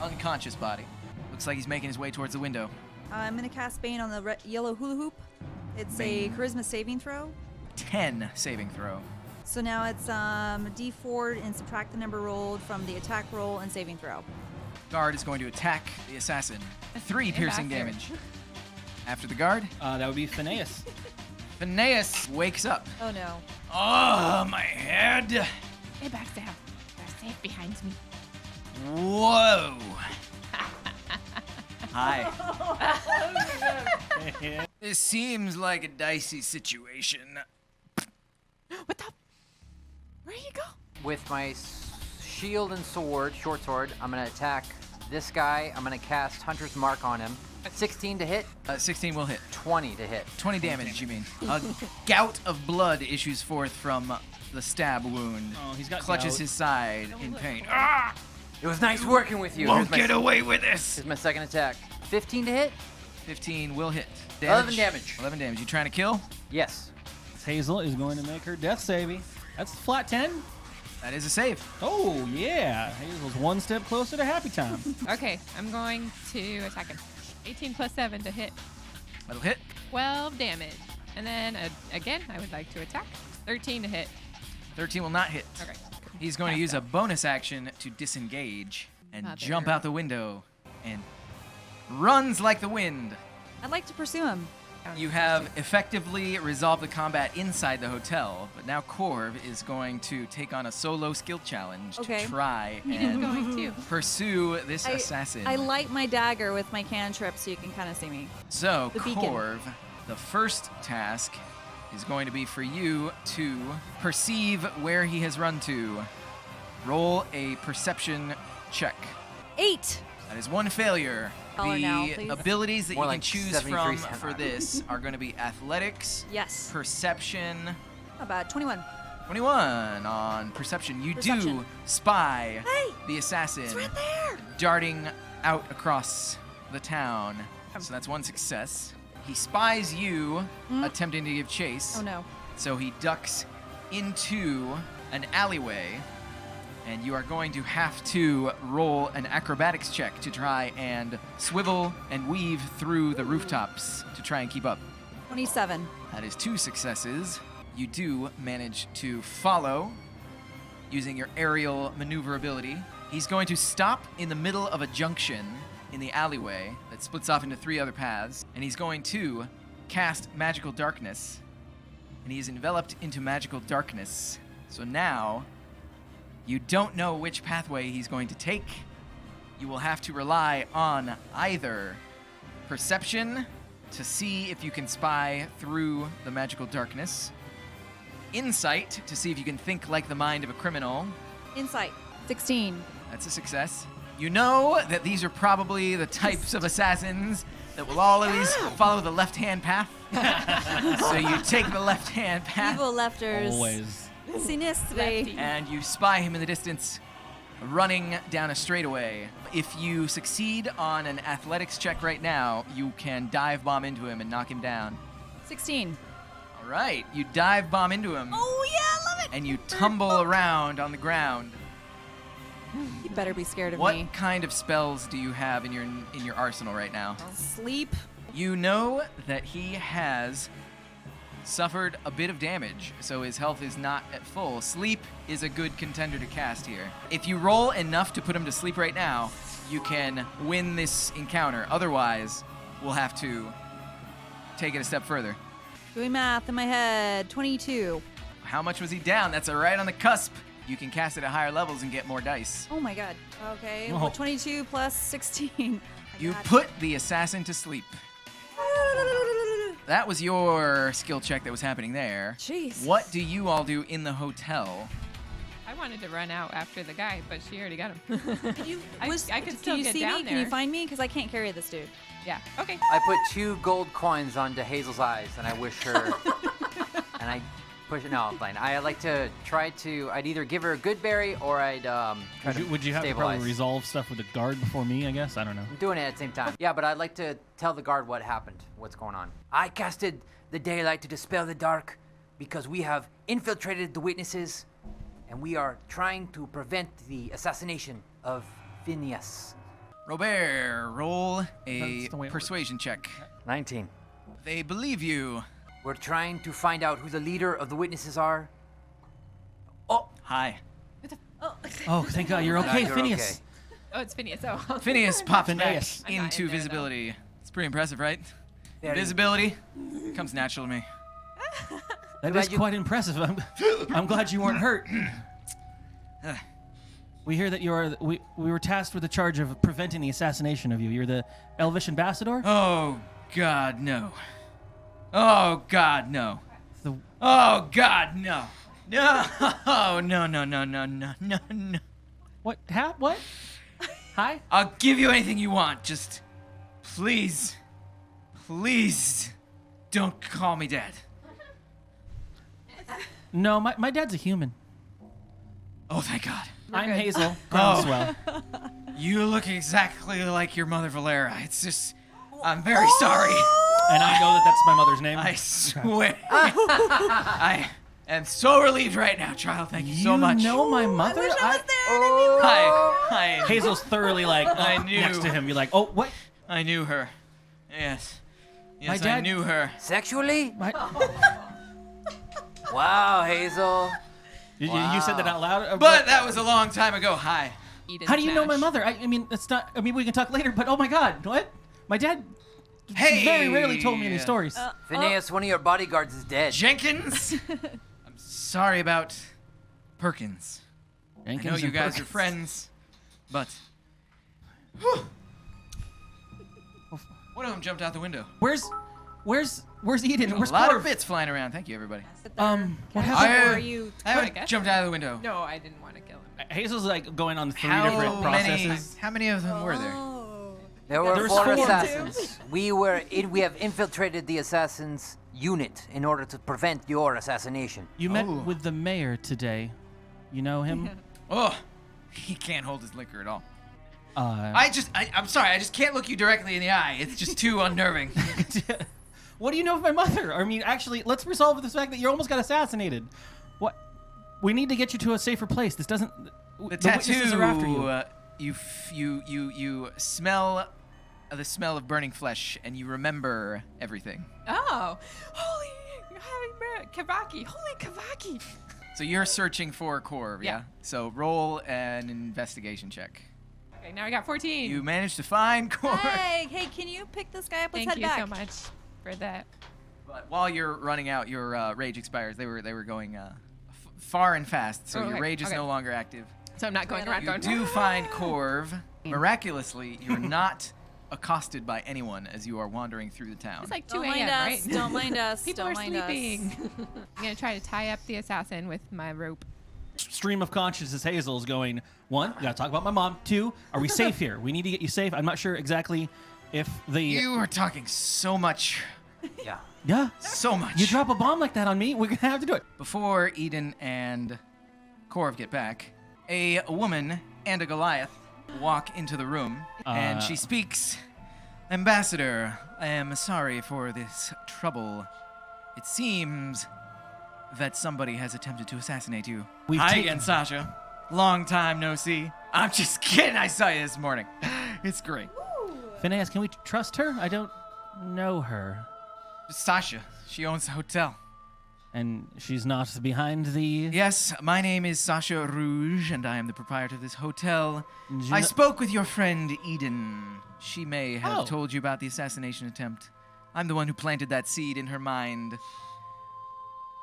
Unconscious body. Looks like he's making his way towards the window. I'm gonna cast Bane on the yellow hula hoop. It's Bane. a charisma saving throw. 10 saving throw. So now it's D4 and subtract the number rolled from the attack roll and saving throw. Guard is going to attack the assassin. 3 piercing damage. After the guard, That would be Phineas. Phineas wakes up. Oh no. Oh, my head. Hey, back down. They're safe behind me. Whoa. Hi. This seems like a dicey situation. What the? Where you go? With my shield and sword, short sword, I'm going to attack this guy. I'm going to cast Hunter's Mark on him. 16 to hit, 16 will hit. 20 to hit. 20 damage, you mean. A gout of blood issues forth from the stab wound. Oh, he's got Clutches gout. his side in pain. Ah! It was nice working with you. Won't get away with this. Here's my second attack. 15 to hit? 15 will hit. 11 damage. 11 damage. You trying to kill? Yes. Hazel is going to make her death saving. That's flat 10. That is a save. Oh, yeah. Hazel's one step closer to happy time. Okay, I'm going to attack him. 18 plus 7 to hit. That'll hit. 12 damage. And then, again, I would like to attack. 13 to hit. 13 will not hit. Okay. He's going to use a bonus action to disengage and jump out the window and runs like the wind. I'd like to pursue him. You have effectively resolved the combat inside the hotel, but now Korv is going to take on a solo skill challenge Okay. to try He's and going to. pursue this assassin. I light my dagger with my cantrip so you can kind of see me. So, the beacon. Korv, the first task is going to be for you to perceive where he has run to. Roll a perception check. 8. That is one failure. Dollar The now, please. abilities that More you can like choose 73 from cents. for this are going to be athletics, Yes. perception. How about 21? 21 on perception. You do Perception. spy Hey! the assassin It's right there! darting out across the town. So that's one success. He spies you attempting to give chase. Oh no. So he ducks into an alleyway, and you are going to have to roll an acrobatics check to try and swivel and weave through the rooftops to try and keep up. 27. That is 2 successes. You do manage to follow using your aerial maneuverability. He's going to stop in the middle of a junction in the alleyway that splits off into 3 other paths, and he's going to cast Magical Darkness, and he is enveloped into Magical Darkness. So now, you don't know which pathway he's going to take. You will have to rely on either perception to see if you can spy through the magical darkness, insight to see if you can think like the mind of a criminal. Insight. 16. That's a success. You know that these are probably the types of assassins that will always follow the left-hand path. So you take the left-hand path. Evil lefters. Always. Sinistre. Lefty. And you spy him in the distance, running down a straightaway. If you succeed on an athletics check right now, you can dive bomb into him and knock him down. 16. All right, you dive bomb into him, Oh yeah, I love it. and you tumble around on the ground. You better be scared of What me. kind of spells do you have in your arsenal right now? Sleep. You know that he has suffered a bit of damage, so his health is not at full. Sleep is a good contender to cast here. If you roll enough to put him to sleep right now, you can win this encounter. Otherwise, we'll have to take it a step further. Doing math in my head. 22. How much was he down? That's right on the cusp. You can cast it at higher levels and get more dice. Oh my god. Okay. Oh. Well, 22 plus 16. I You got- put the assassin to sleep. That was your skill check that was happening there. Jeez. What do you all do in the hotel? I wanted to run out after the guy, but she already got him. You, I could still can you get see down me? Can you there. find me? Because I can't carry this dude. Yeah. Okay. I put 2 gold coins onto Hazel's eyes, and I wish her. And I push it. No, I'm playing. I like to try to. I'd either give her a good berry or I'd try to Would you have to stabilize. probably resolve stuff with the guard before me, I guess? I don't know. I'm doing it at the same time. Yeah, but I'd like to tell the guard what happened, what's going on. I casted the daylight to dispel the dark because we have infiltrated the witnesses, and we are trying to prevent the assassination of Phineas. Robair, roll a That's the way it persuasion check. 19. They believe you. We're trying to find out who the leader of the witnesses are. Oh, Hi. Oh, thank God. You're okay, you're Phineas. okay. Oh, it's Phineas. Oh. Phineas pops Phineas. back I'm not into in there, though. visibility. It's pretty impressive, right? Very. Invisibility comes natural to me. That Glad is you- quite impressive. I'm glad you weren't hurt. We hear that you are. We were tasked with the charge of preventing the assassination of you. You're the Elvish ambassador. Oh, God, no. Oh, God, no. The, Oh, God, no. No, no, no, no, no, no, no, no. what? What? Hi. I'll give you anything you want. Just please, please don't call me dad. No, my dad's a human. Oh, thank God. I'm good. Hazel. Oh. Groundswell. You look exactly like your mother, Valera. It's just, I'm very sorry. And I know that that's my mother's name. I swear. am so relieved right now, child. Thank you so much. You know my mother? I wish I was there. Hi. Hazel's thoroughly like I knew. next to him. You're like, oh, what? I knew her. Yes. Yes, My dad- I knew her. Sexually? My, Wow, Hazel. you said that out loud? But that was a long time ago. Hi. Eden How do you know my smash. mother? I mean, it's not. I mean, we can talk later. But oh my God, what? My dad Hey. very rarely told me any stories. Phineas, one of your bodyguards is dead. Jenkins. I'm sorry about Perkins. I know you guys are friends, but one of them jumped out the window. Where's Eden? Where's A lot Korv? of bits flying around. Thank you, everybody. What Or happened? are you? I guess. jumped out of the window. No, I didn't want to kill him. Hazel's like going on 3 How different processes. How many of them were there? Oh. There were There's 4 4. assassins. We have infiltrated the assassins' unit in order to prevent your assassination. You met Oh. with the mayor today. You know him? Oh, he can't hold his liquor at all. Uh, I'm sorry. I just can't look you directly in the eye. It's just too unnerving. What do you know of my mother? I mean, actually, let's resolve the fact that you almost got assassinated. What? We need to get you to a safer place. This doesn't. The witnesses tattoo. are after you. You smell the smell of burning flesh, and you remember everything. Oh, holy Kavaki! Holy Kavaki! So you're searching for Korv, yeah? Yeah. So roll an investigation check. Okay, now I got 14. You managed to find Korv. Hey, can you pick this guy up? Let's Thank head you back. so much for that. But while you're running out, your rage expires. They were going far and fast, so Oh, your okay, rage is okay. no longer active. So I'm not going around You going. do find Korv. Miraculously, you're not accosted by anyone as you are wandering through the town. It's like 2 Don't mind a.m., us. right? Don't mind us. People Don't are mind sleeping. I'm gonna try to tie up the assassin with my rope. Stream of consciousness. Hazel's going. 1, we gotta talk about my mom. 2, are we safe here? We need to get you safe. I'm not sure exactly if the. You are talking so much. Yeah. Yeah. So much. You drop a bomb like that on me, we're gonna have to do it. Before Idunn and Korv get back, a woman and a Goliath walk into the room, and she speaks. Ambassador, I am sorry for this trouble. It seems that somebody has attempted to assassinate you. We've Hi taken- again, Sasha. Long time no see. I'm just kidding. I saw you this morning. It's great. Phineas, can we trust her? I don't know her. Sasha, she owns the hotel. And she's not behind the. Yes, my name is Sasha Rouge, and I am the proprietor of this hotel. I kn- spoke with your friend Idunn. She may have Oh. told you about the assassination attempt. I'm the one who planted that seed in her mind.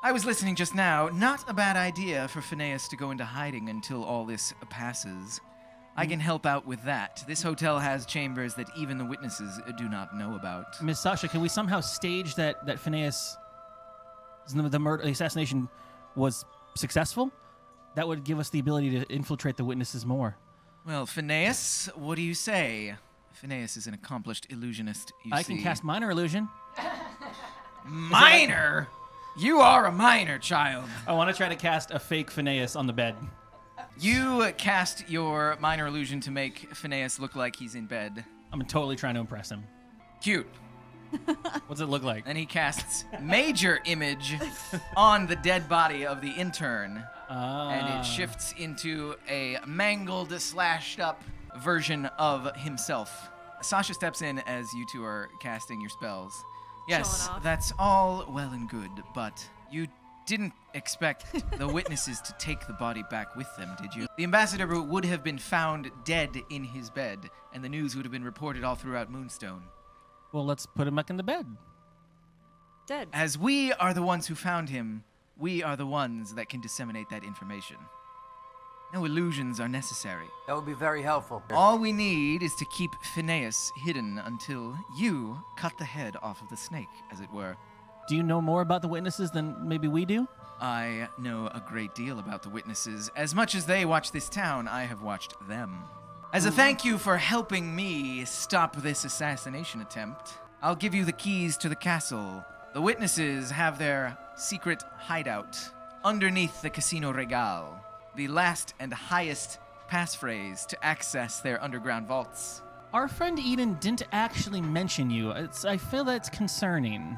I was listening just now. Not a bad idea for Phineas to go into hiding until all this passes. I can help out with that. This hotel has chambers that even the witnesses do not know about. Miss Sasha, can we somehow stage that Phineas, the murder, the assassination, was successful? That would give us the ability to infiltrate the witnesses more. Well, Phineas, what do you say? Phineas is an accomplished illusionist, you I see. can cast minor illusion. Minor? You are a minor, child. I want to try to cast a fake Phineas on the bed. You cast your minor illusion to make Phineas look like he's in bed. I'm totally trying to impress him. Cute. What's it look like? Then he casts major image on the dead body of the intern, and it shifts into a mangled, slashed up version of himself. Sasha steps in as you two are casting your spells. Yes, Showing off. that's all well and good, but you didn't expect the witnesses to take the body back with them, did you? The ambassador would have been found dead in his bed, and the news would have been reported all throughout Moonstone. Well, let's put him back in the bed. Dead. As we are the ones who found him, we are the ones that can disseminate that information. No illusions are necessary. That would be very helpful. All we need is to keep Phineas hidden until you cut the head off of the snake, as it were. Do you know more about the witnesses than maybe we do? I know a great deal about the witnesses. As much as they watch this town, I have watched them. As a thank you for helping me stop this assassination attempt, I'll give you the keys to the castle. The witnesses have their secret hideout underneath the Casino Regal, the last and highest passphrase to access their underground vaults. Our friend Eden didn't actually mention you. I feel that's concerning.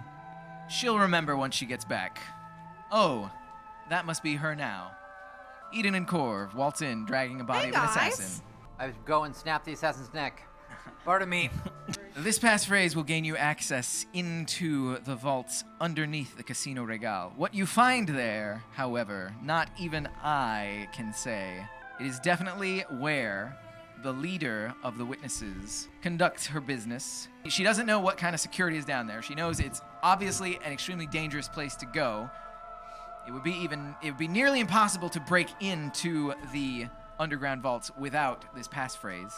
She'll remember once she gets back. Oh, that must be her now. Idunn and Korv waltz in, dragging a body Hey, of an guys. assassin. I would go and snap the assassin's neck. Pardon me. This passphrase will gain you access into the vaults underneath the Casino Regal. What you find there, however, not even I can say. It is definitely where the leader of the witnesses conducts her business. She doesn't know what kind of security is down there. She knows it's obviously an extremely dangerous place to go. It would be nearly impossible to break into the underground vaults without this passphrase.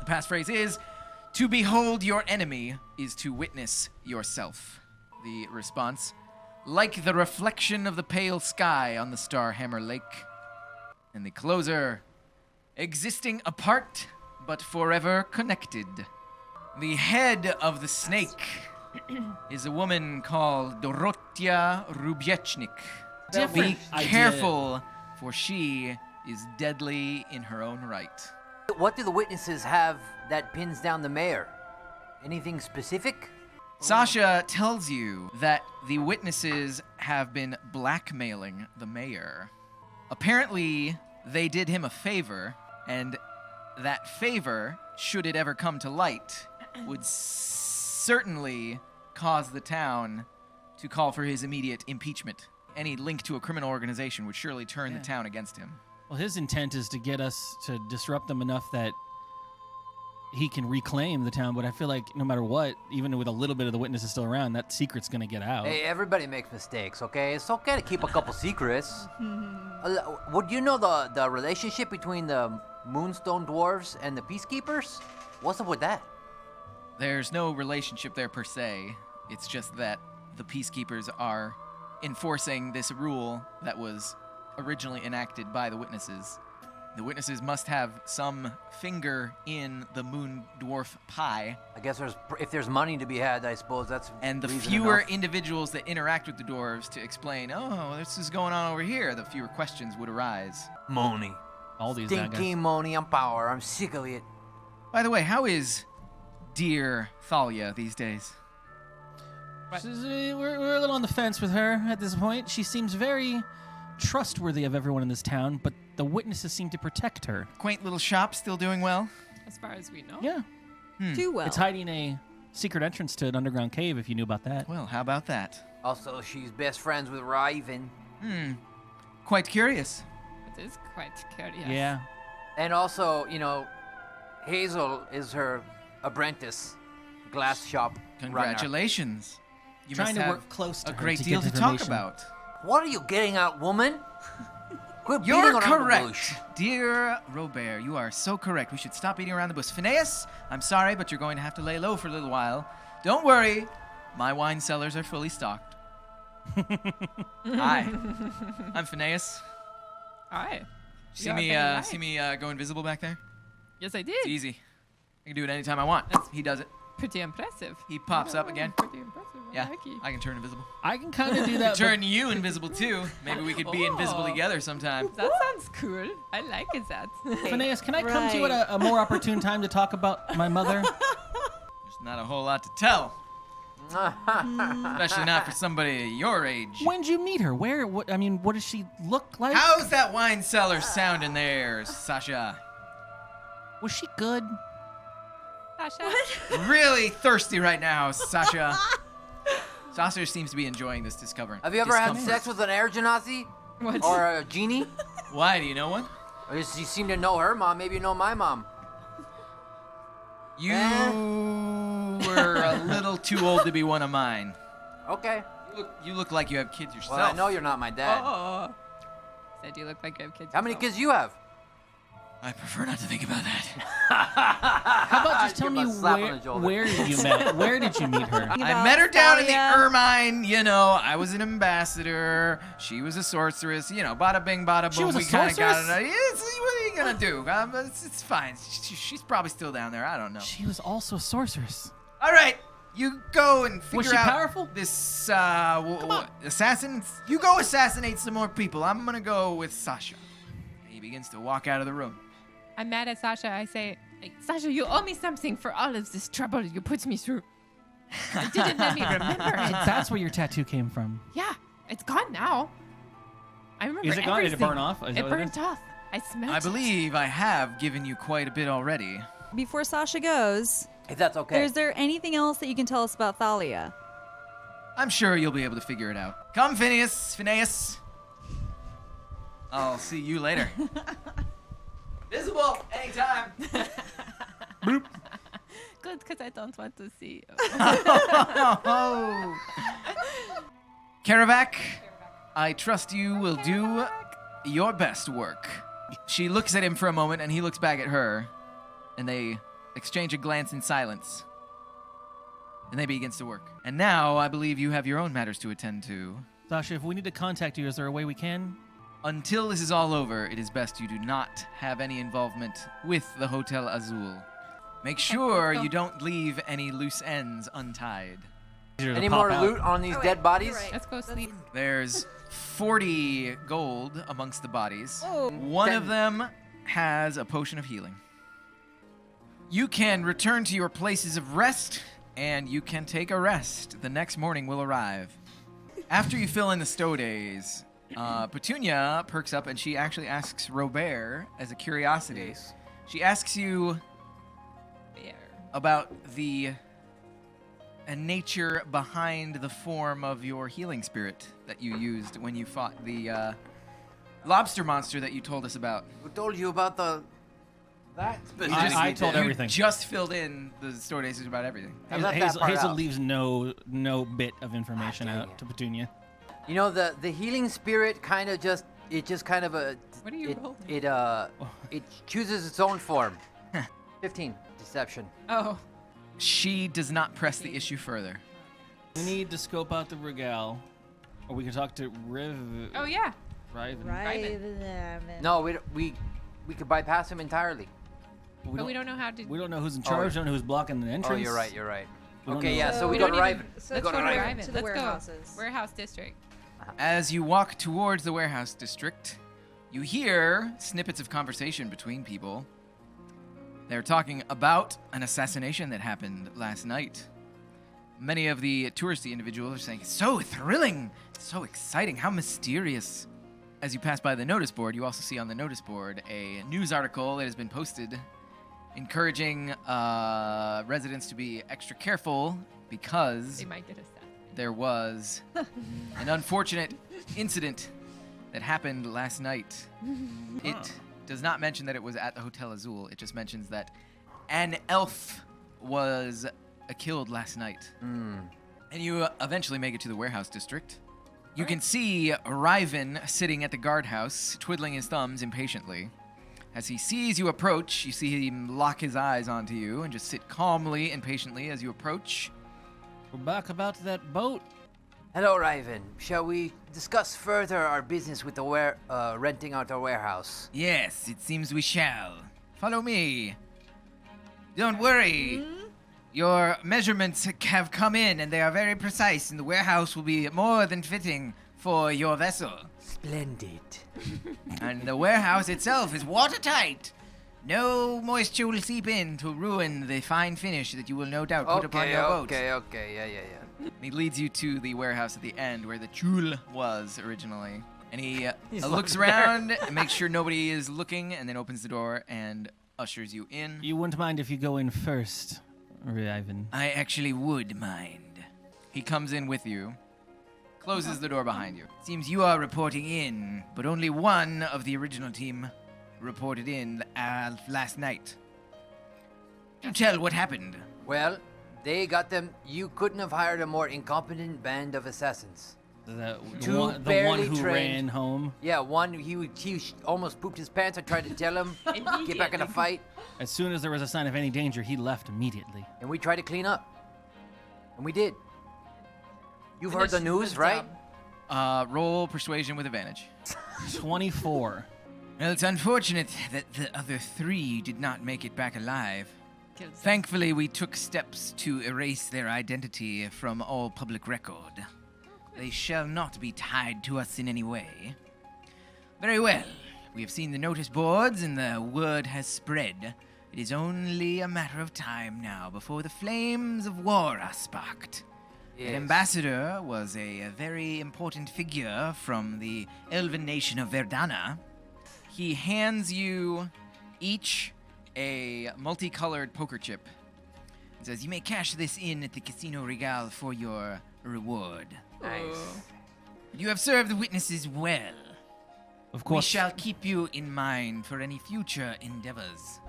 The passphrase is, "To behold your enemy is to witness yourself." The response, "Like the reflection of the pale sky on the Starhammer Lake." And the closer, "Existing apart but forever connected." The head of the snake is a woman called Dorotia Rubiechnik. Be careful, for she is deadly in her own right. What do the witnesses have that pins down the mayor? Anything specific? Sasha tells you that the witnesses have been blackmailing the mayor. Apparently, they did him a favor, and that favor, should it ever come to light, would certainly cause the town to call for his immediate impeachment. Any link to a criminal organization would surely turn the town against him. Well, his intent is to get us to disrupt them enough that he can reclaim the town, but I feel like no matter what, even with a little bit of the witnesses still around, that secret's going to get out. Hey, everybody makes mistakes, okay? It's okay to keep a couple secrets. Would you know the relationship between the Moonstone Dwarves and the Peacekeepers? What's up with that? There's no relationship there per se. It's just that the Peacekeepers are enforcing this rule that was originally enacted by the witnesses. The witnesses must have some finger in the Moon Dwarf pie. I guess if there's money to be had, I suppose that's And the reason fewer enough. individuals that interact with the dwarves to explain, oh, this is going on over here, the fewer questions would arise. Money. All these bad Stinky guys. money and power. I'm sick of it. By the way, how is dear Thalia these days? We're a little on the fence with her at this point. She seems very trustworthy of everyone in this town, but the witnesses seem to protect her. Quaint little shop, still doing well? As far as we know. Yeah. Too well. It's hiding a secret entrance to an underground cave, if you knew about that. Well, how about that? Also, she's best friends with Riven. Quite curious. It is quite curious. Yeah. And also, Hazel is her apprentice. Glass shop runner. Congratulations. You Trying must to have work close to a her great to deal get to talk information. about. What are you getting at, woman? Quit beating You're around the correct, bush. dear Robair. You are so correct. We should stop beating around the bush. Phineas, I'm sorry, but you're going to have to lay low for a little while. Don't worry, my wine cellars are fully stocked. Hi, I'm Phineas. Hi. See You are me, very right. see me go invisible back there? Yes, I did. It's easy. I can do it anytime I want. He does it. Pretty impressive. He pops up again. Pretty impressive. I Yeah, like it. I can turn invisible. I can kind of do that. Turn you invisible too. Maybe we could be invisible Oh. together sometime. That sounds cool. I like it, that. Phineas, can I come to you at a more opportune time to talk about my mother? There's not a whole lot to tell. Especially not for somebody your age. When'd you meet her? Where? What does she look like? How's that wine cellar sounding there, Sasha? Was she good? Sasha. Really thirsty right now, Sasha. Sasha seems to be enjoying this discovering. Have you ever had discomfort. sex with an air Genasi? What? Or a genie? Why? Do you know one? Or you seem to know her mom. Maybe you know my mom. You were a little too old to be one of mine. Okay. You look like you have kids yourself. Well, I know you're not my dad. Oh. Said you look like you have kids. How many yourself. kids you have? I prefer not to think about that. How about just tell Give me him a slap on the shoulder. where did you met? Where did you meet her? I met her down in the Thalia. Ermine. I was an ambassador. She was a sorceress. Bada bing, bada boom. She was a we kind of got sorceress? it. Yes, what are you gonna do? It's fine. She's probably still down there. I don't know. She was also a sorceress. All right, you go and figure Was she out powerful? this assassin. You go assassinate some more people. I'm gonna go with Sasha. He begins to walk out of the room. I'm mad at Sasha. I say, Sasha, you owe me something for all of this trouble you put me through. You didn't let me remember it. That's where your tattoo came from. Yeah, it's gone now. I remember Is it gone? Did it everything. burn off? Is that It what it burnt is? off. I smelled I believe I have given you quite a bit already. Before Sasha goes, If that's okay. is there anything else that you can tell us about Thalia? I'm sure you'll be able to figure it out. Come, Phineas. I'll see you later. Visible anytime. Good, because I don't want to see you. Oh. Karavac, I trust you will do your best work. She looks at him for a moment, and he looks back at her, and they exchange a glance in silence. And they begins to work. And now, I believe you have your own matters to attend to. Sasha, if we need to contact you, is there a way we can? Until this is all over, it is best you do not have any involvement with the Hotel Azul. Make sure you don't leave any loose ends untied. Any more loot on these dead bodies? Right. Let's go sleep. There's 40 gold amongst the bodies. Oh. One of them has a potion of healing. You can return to your places of rest, and you can take a rest. The next morning will arrive. After you fill in the stow days, Petunia perks up and she actually asks Robair as a curiosity. She asks you There. about the nature behind the form of your healing spirit that you used when you fought the lobster monster that you told us about. Who told you about that? I told You everything. just filled in the story days about everything. I left that Hazel, part Hazel out. leaves no bit of information dang out it. to Petunia. You know, the healing spirit kind of just kind of What are you rolling? it chooses its own form. 15 deception. Oh. She does not press the issue further. We need to scope out the Regal, or we can talk to Oh, yeah. Riven. No, we could bypass him entirely. But we don't know how to. We don't know who's in charge. Don't know who's blocking the entrance. Oh, you're right. You're right. We don't Okay, know. yeah. So we We go don't to even- Riven. So Let's go go to to Riven. Riven. To the Let's warehouses. go. Warehouse district. As you walk towards the warehouse district, you hear snippets of conversation between people. They're talking about an assassination that happened last night. Many of the touristy individuals are saying, so thrilling, so exciting, how mysterious. As you pass by the notice board, you also see on the notice board a news article that has been posted encouraging residents to be extra careful because They might get us that. there was an unfortunate incident that happened last night. It does not mention that it was at the Hotel Azul. It just mentions that an elf was killed last night. And you eventually make it to the warehouse district. You can see Riven sitting at the guardhouse, twiddling his thumbs impatiently. As he sees you approach, you see him lock his eyes onto you and just sit calmly and patiently as you approach. We're back about that boat. Hello, Riven. Shall we discuss further our business with the renting out our warehouse? Yes, it seems we shall. Follow me. Don't worry. Your measurements have come in, and they are very precise, and the warehouse will be more than fitting for your vessel. Splendid. And the warehouse itself is watertight. No moisture will seep in to ruin the fine finish that you will no doubt put upon your boat. Okay. Yeah. And he leads you to the warehouse at the end where the chul was originally. And he looks around and makes sure nobody is looking, and then opens the door and ushers you in. You wouldn't mind if you go in first, Riven. I actually would mind. He comes in with you, closes the door behind you. Seems you are reporting in, but only one of the original team reported in last night. Do tell what happened. Well, they got them. You couldn't have hired a more incompetent band of assassins. The Two one barely who trained- ran home. Yeah, one, he almost pooped his pants. I tried to tell him, get back in the fight. As soon as there was a sign of any danger, he left immediately. And we tried to clean up. And we did. You've heard the news, right? Roll persuasion with advantage. 24. Well, it's unfortunate that the other three did not make it back alive. Killed some- Thankfully, we took steps to erase their identity from all public record. They shall not be tied to us in any way. Very well. We have seen the notice boards and the word has spread. It is only a matter of time now before the flames of war are sparked. An ambassador was a very important figure from the elven nation of Verdana. He hands you each a multicolored poker chip and says, "You may cash this in at the Casino Regal for your reward. Nice. You have served the witnesses well. Of We course, shall keep you in mind for any future endeavors."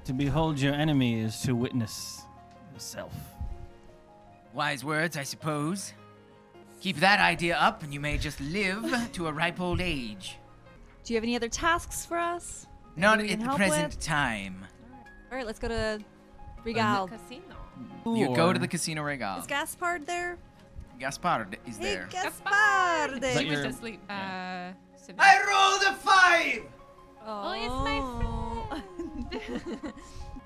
to behold your enemy is to witness yourself. Wise words, I suppose. Keep that idea up, and you may just live to a ripe old age. Do you have any other tasks for us? Not Anything we at can the help present with? time. All right, let's go to Regal. Casino. You go to Or- the Casino Regal. Is Gaspard there? Gaspard is Hey, there. Gaspard! that She was your- asleep. rolled a 5! Oh, it's my friend.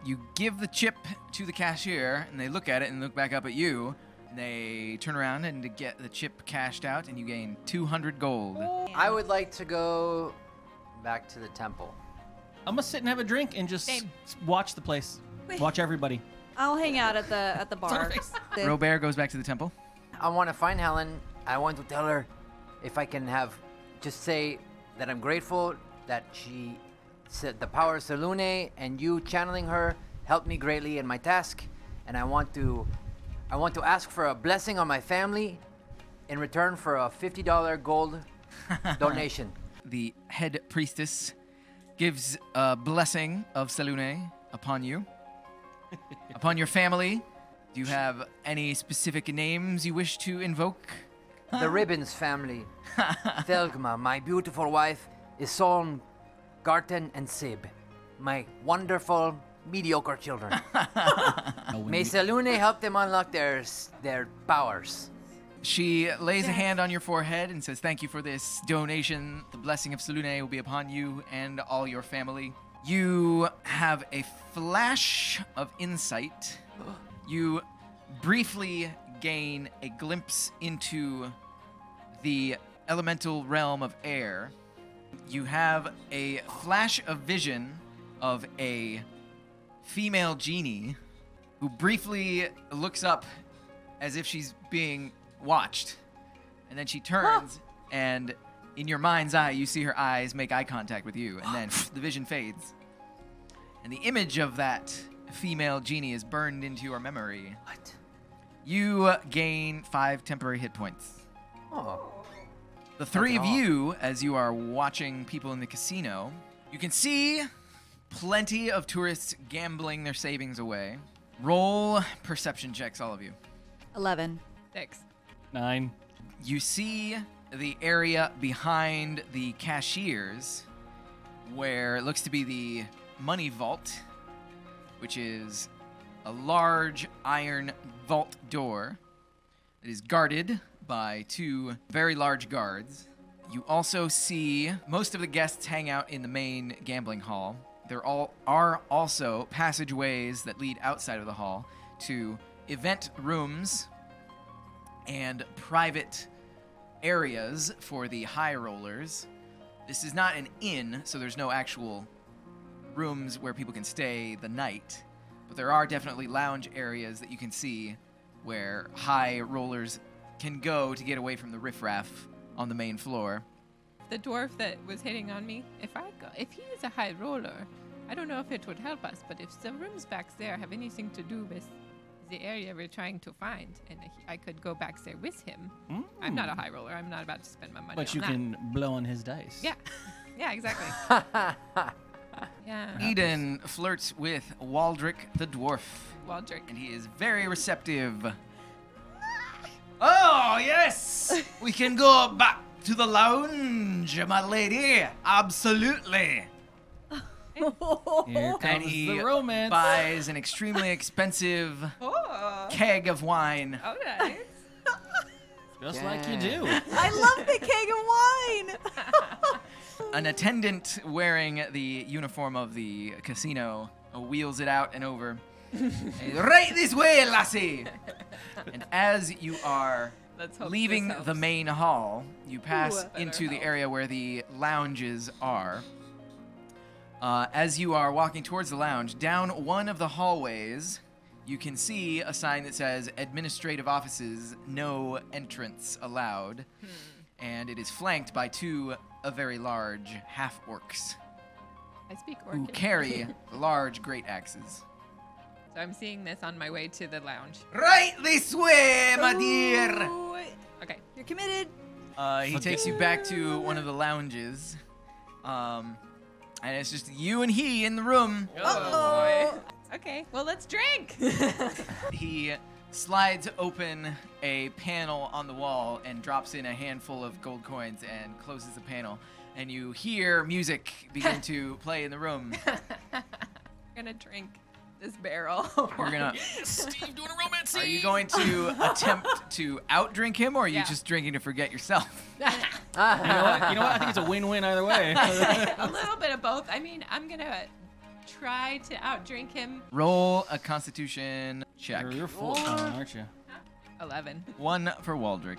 You give the chip to the cashier, and they look at it and look back up at you. And they turn around and to get the chip cashed out, and you gain 200 gold. I would like to go back to the temple. I'm gonna sit and have a drink and just Same. watch the place. Wait. Watch everybody. I'll hang out at the bar. Robair goes back to the temple. I want to find Helen. I want to tell her if I can just say that I'm grateful that she said the power of Selune and you channeling her helped me greatly in my task. And I want to ask for a blessing on my family in return for a $50 gold donation. The head priestess gives a blessing of Selune upon you, upon your family. Do you have any specific names you wish to invoke? The Ribbons family. Thelgma, my beautiful wife, Isolm, Garten, and Sib. My wonderful, mediocre children. May Selune help them unlock their powers. She lays a hand on your forehead and says, "Thank you for this donation. The blessing of Selune will be upon you and all your family." You have a flash of insight. You briefly gain a glimpse into the elemental realm of air. You have a flash of vision of a female genie who briefly looks up as if she's being watched. And then she turns, and in your mind's eye, you see her eyes make eye contact with you, and then the vision fades. And the image of that female genie is burned into your memory. What? You gain 5 temporary hit points. Oh. The three of That's all. you, as you are watching people in the casino, you can see plenty of tourists gambling their savings away. Roll perception checks, all of you. 11. 6. 9. You see the area behind the cashiers where it looks to be the money vault, which is a large iron vault door that is guarded by 2 very large guards. You also see most of the guests hang out in the main gambling hall. There are also passageways that lead outside of the hall to event rooms and private areas for the high rollers. This is not an inn, so there's no actual rooms where people can stay the night, but there are definitely lounge areas that you can see where high rollers can go to get away from the riffraff on the main floor. The dwarf that was hitting on me, if he is a high roller, I don't know if it would help us, but if the rooms back there have anything to do with the area we're trying to find, and I could go back there with him. I'm not a high roller. I'm not about to spend my money But on you that. can blow on his dice. Yeah. Yeah, exactly. Yeah. Eden flirts with Waldrick the dwarf, Waldrick. and he is very receptive. Oh, yes! We can go back to the lounge, my lady. Absolutely. Here And comes he the romance. buys an extremely expensive Oh, keg of wine. all right. Just like you do. I love the keg of wine! An attendant wearing the uniform of the casino wheels it out and over. Right this way, lassie! And as you are Let's hope leaving this helps. the main hall, you pass better into the help. area where the lounges are. As you are walking towards the lounge, down one of the hallways, you can see a sign that says administrative offices, no entrance allowed. And it is flanked by two very large half-orcs I speak who Orcish. carry large great axes. So I'm seeing this on my way to the lounge. Right this way, my dear! Ooh, Okay. you're committed. He takes you back to one of the lounges. And it's just you and he in the room. Oh, boy. Okay, well, let's drink. He slides open a panel on the wall and drops in a handful of gold coins and closes the panel. And you hear music begin to play in the room. We're gonna drink this barrel. You're gonna. Steve doing a romance Are you going to attempt to outdrink him, or are you Yeah. just drinking to forget yourself? You know what? I think it's a win-win either way. A little bit of both. I mean, I'm gonna try to outdrink him. Roll a Constitution check. You're full, aren't you? 11. 1 for Waldrick.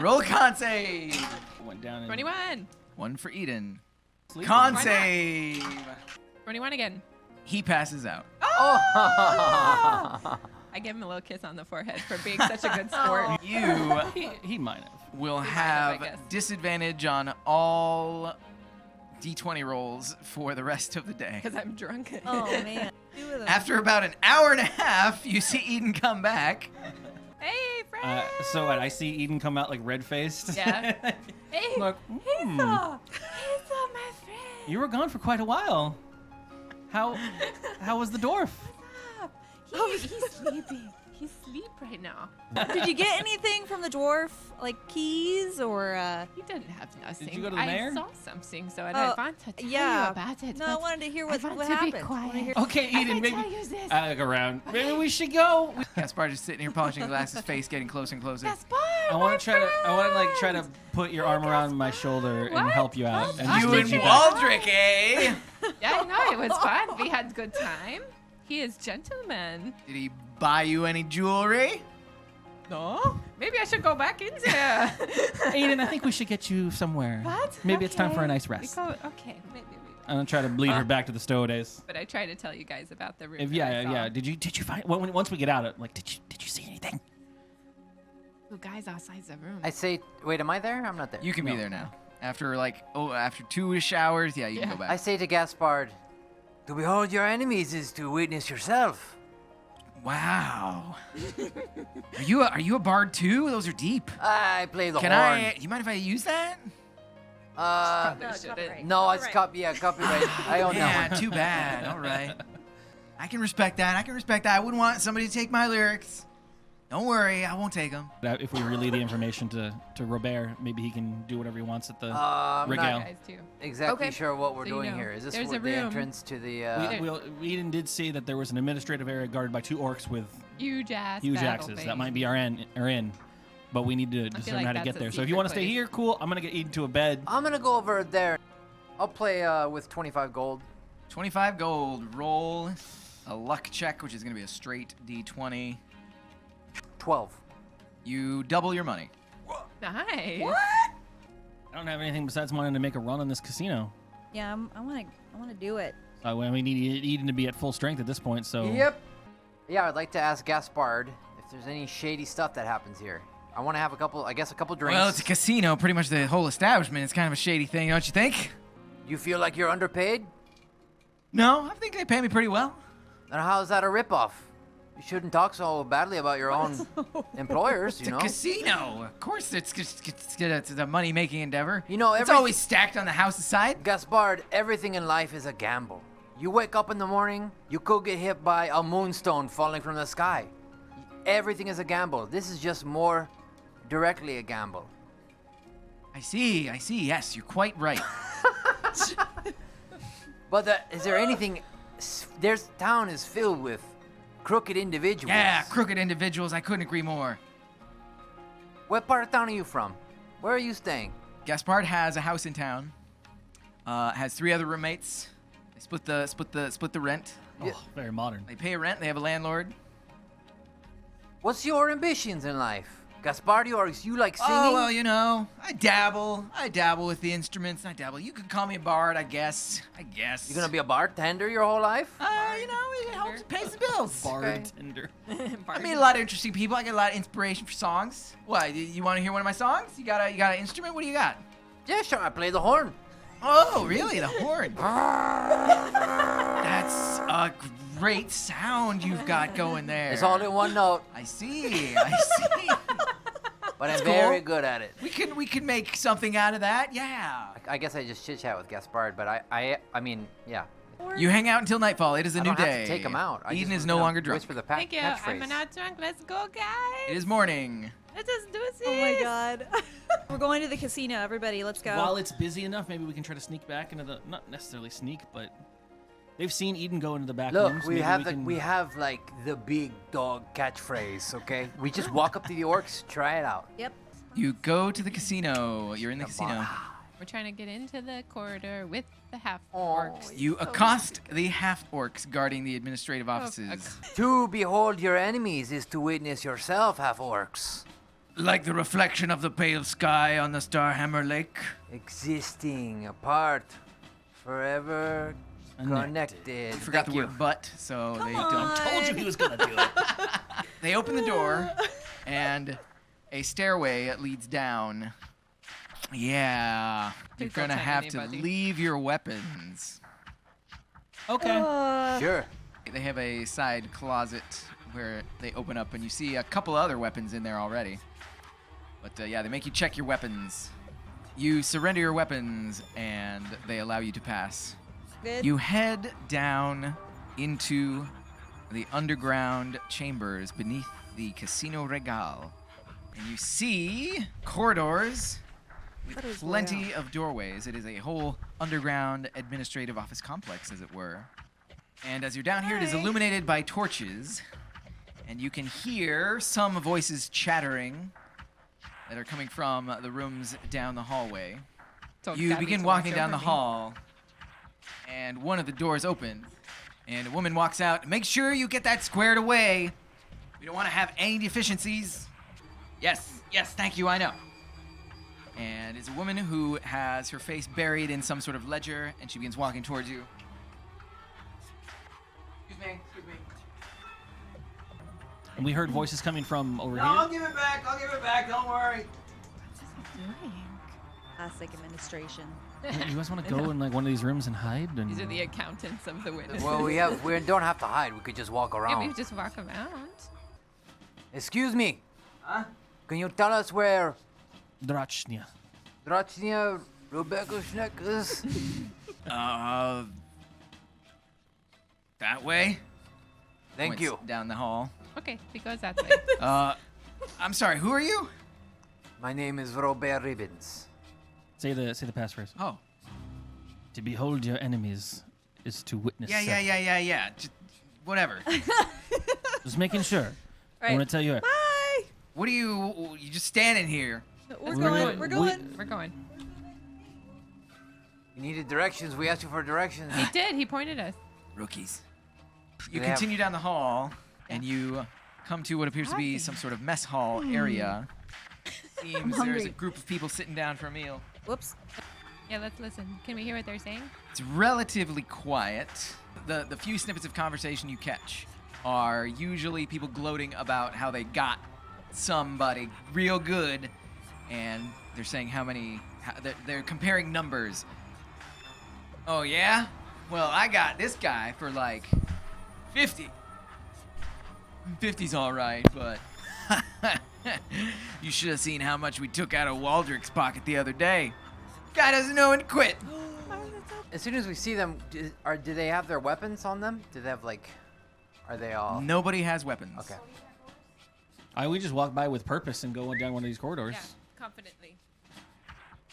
Roll a con save. Went down and 21. 1 for Idunn. sleep. Con Why not? save. 21 again. He passes out. I give him a little kiss on the forehead for being such a good sport. You He might have. will I have guess. disadvantage on all D20 rolls for the rest of the day. Because I'm drunk. Oh man. Two of them. After about an hour and a half, you see Idunn come back. Hey, friend. So what? I see Eden come out like red-faced. Yeah. Hey, I'm like, Hazel. Hazel, my friend. you were gone for quite a while. How was the dwarf? He's sleeping. He's asleep right now. Did you get anything from the dwarf, like keys or? He doesn't have nothing. you go to the I mayor? saw something, so I Oh, want to tell yeah. you about it. No, I but wanted to hear I what want to happened. be I wanna quiet. hear- Okay, I Eden, can maybe tell you this. I look around. Maybe we should go. Gaspard is sitting here polishing Glass's face, getting closer and closer. Gaspard, I want to try to put your arm around my shoulder and What? help you out. And You just and lead back. Waldrick, eh? Yeah, I know. It was fun. We had a good time. He is gentleman. Did he buy you any jewelry? No? Maybe I should go back in there. Aiden, I think we should get you somewhere. What? Maybe it's time for a Okay. nice We rest. go- okay, maybe we go. I'm gonna try to lead her back to the stow days. But I try to tell you guys about the room. If, that I saw. yeah. Did you find once we get out? Like, did you see anything? Two guys outside the room. I say, wait, am I there? I'm not there. You can be there now. After after 2-ish hours, yeah, you can go back. I say to Gaspard, to behold your enemies is to witness yourself. Wow. Are you a bard too? Those are deep. I play the Can horn. you mind if I use that? Probably No, shouldn't. copyright. No, it's Copyright. copyright. I own Yeah, that one. too bad. All right. I can respect that. I wouldn't want somebody to take my lyrics. Don't worry, I won't take them. If we relay the information to Robair, maybe he can do whatever he wants at the I'm Regale. not Guys too. exactly Okay. sure what we're So you doing know. here. Is this There's the a room. entrance to the? We Eden did see that there was an administrative area guarded by two orcs with Huge ass. huge battle axes. thing. That might be our in, but we need to determine like how to that's get a there. So if you secret want to stay place. here, cool. I'm gonna get Eden to a bed. I'm gonna go over there. I'll play with 25 gold. 25 gold. Roll a luck check, which is going to be a straight D20. 12. You double your money. Nice. I don't have anything besides wanting to make a run on this casino. Yeah, I want to do it. So we need Eden to be at full strength at this point. So Yep. Yeah, I'd like to ask Gaspard if there's any shady stuff that happens here. I want to have a couple drinks. Well, it's a casino. Pretty much the whole establishment. It's kind of a shady thing, don't you think? You feel like you're underpaid? No, I think they pay me pretty well. Then how is that a ripoff? You shouldn't talk so badly about your own employers, It's you know? a casino. Of course, it's a money-making endeavor. You know, it's always stacked on the house's side. Gaspard, everything in life is a gamble. You wake up in the morning, you could get hit by a moonstone falling from the sky. Everything is a gamble. This is just more directly a gamble. I see. Yes, you're quite right. But is there anything? There's town is filled with crooked individuals. Yeah, crooked individuals. I couldn't agree more. What part of town are you from? Where are you staying? Gaspard has a house in town. Has 3 other roommates. They split the rent. oh, very modern. They pay a rent. They have a landlord. What's your ambitions in life? Gaspardi, or you like singing? Oh, well, you know, I dabble with the instruments. You could call me a bard, I guess. You're gonna be a bartender your whole life? You know, it helps pay the bills. Bartender. I meet a lot of interesting people. I get a lot of inspiration for songs. What, you want to hear one of my songs? You got an instrument? What do you got? Yeah, sure. I play the horn. Oh, really? The horn. That's a great sound you've got going there. It's all in one note, I see. but I'm cool. very good at it. We could make something out of that. Yeah. I guess I just chit chat with Gaspard, but I mean, yeah. You hang out until nightfall. It is a I new don't day. have to take him out. Eden is no longer drunk. Whisper the Thank you. catchphrase. I'm not drunk. Let's go, guys. It is morning. Let's just do this. Oh my god. We're going to the casino, everybody. Let's go. While it's busy enough, maybe we can try to sneak back into the, not necessarily sneak, but they've seen Eden go into the back Look, rooms. we Maybe have like the big dog catchphrase, okay? We just walk up to the orcs, try it out. Yep. You go to the casino. You're in the casino. We're trying to get into the corridor with the half-orcs. You accost the half-orcs guarding the administrative offices. To behold your enemies is to witness yourself, half-orcs. Like the reflection of the pale sky on the Starhammer Lake. Existing apart, forever connected. You forgot the word but, so they don't. told you he was gonna do it. They open the door, and a stairway leads down. Yeah, you're Please don't gonna tag have to anybody. leave your weapons. Okay. Sure. They have a side closet where they open up, and you see a couple other weapons in there already. But yeah, they make you check your weapons. You surrender your weapons, and they allow you to pass. Good. You head down into the underground chambers beneath the Casino Regal. And you see corridors with That is plenty of doorways. It is a whole underground administrative office complex, as it were. And as you're down here, it is Hi. illuminated by torches. And you can hear some voices chattering that are coming from the rooms down the hallway. So You Gabby's begin watch walking down the over me. hall, and one of the doors opens, and a woman walks out. Make sure you get that squared away. We don't want to have any deficiencies. Yes, thank you, I know. And it's a woman who has her face buried in some sort of ledger, and she begins walking towards you. Excuse me. And we heard voices coming from over here. I'll give it back, don't worry. Classic administration. You guys want to go in like one of these rooms and hide? And These are the accountants of the witnesses. Well, we don't have to hide. We could just walk Yeah, around. we just walk around. Excuse me. Huh? Can you tell us where Drachnia. Drachnia Rebecca Schneck is? That way? Thank Points you. Down the hall. Okay, it goes that way. I'm sorry, who are you? My name is Robair Ribbons. Say the passphrase. Oh. To behold your enemies is to witness. self. Yeah. Just, whatever. Just making sure. I Right. want to tell you. Bye. What are you just standing here? We're We're going. going. We're going. We're going. You needed directions. We asked you for directions. He did. He pointed us. Rookies. You They have- continue down the hall, and you come to what appears to be some sort of mess hall area. Seems there's a hungry. group of people sitting down for a meal. Whoops. Yeah, let's listen. Can we hear what they're saying? It's relatively quiet. The few snippets of conversation you catch are usually people gloating about how they got somebody real good, and they're saying they're comparing numbers. Oh yeah? Well, I got this guy for like 50. 50's all right, but you should have seen how much we took out of Waldrick's pocket the other day. Guy doesn't know when to quit. As soon as we see them, do they have their weapons on them? Do they have like? Are they all? Nobody has weapons. Okay. We just walk by with purpose and go down one of these corridors. Yeah, confidently.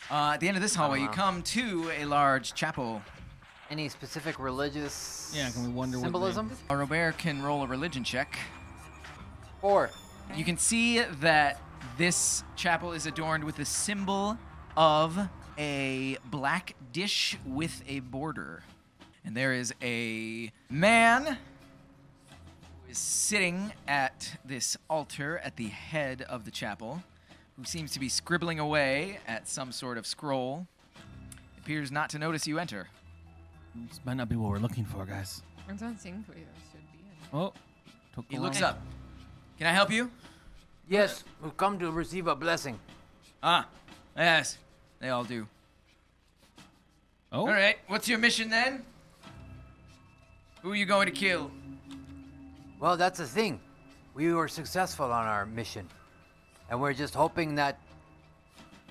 At the end of this hallway, you come to a large chapel. Any specific religious? Yeah, can we wonder what symbolism? Robair can roll a religion check. 4. You can see that this chapel is adorned with a symbol of a black dish with a border. And there is a man who is sitting at this altar at the head of the chapel, who seems to be scribbling away at some sort of scroll. Appears not to notice you enter. This might not be what we're looking for, guys. I don't think we should be in. Oh, took He the looks wrong- up. Can I help you? Yes, we've come to receive a blessing. Ah, yes. They all do. Oh, All right, what's your mission then? Who are you going to kill? Well, that's the thing. We were successful on our mission. And we're just hoping that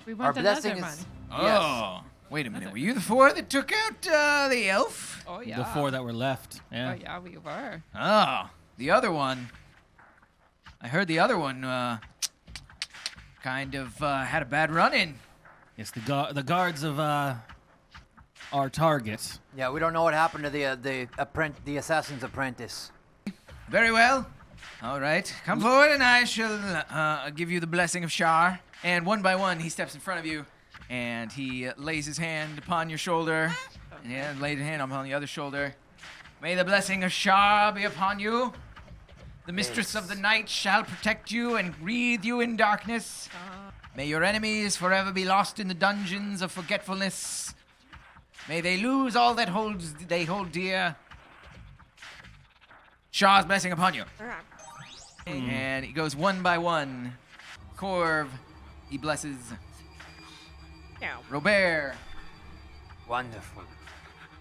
We our want another blessing one. is... Oh, wait a minute. Were you the four that took out the elf? Oh, yeah. the four that were left. Yeah. Oh, yeah, we were. Oh, the other one. I heard the other one kind of had a bad run-in. It's the guards of our target. Yeah, we don't know what happened to the assassin's apprentice. Very well. All right, come forward and I shall give you the blessing of Shar. And one by one, he steps in front of you, and he lays his hand upon your shoulder. Yeah, laid a hand upon the other shoulder. May the blessing of Shar be upon you. The mistress of the night shall protect you and wreathe you in darkness. May your enemies forever be lost in the dungeons of forgetfulness. May they lose all that they hold dear. Shar's blessing upon you. And it goes one by one. Korv, he blesses. Yeah. Robair, Wonderful.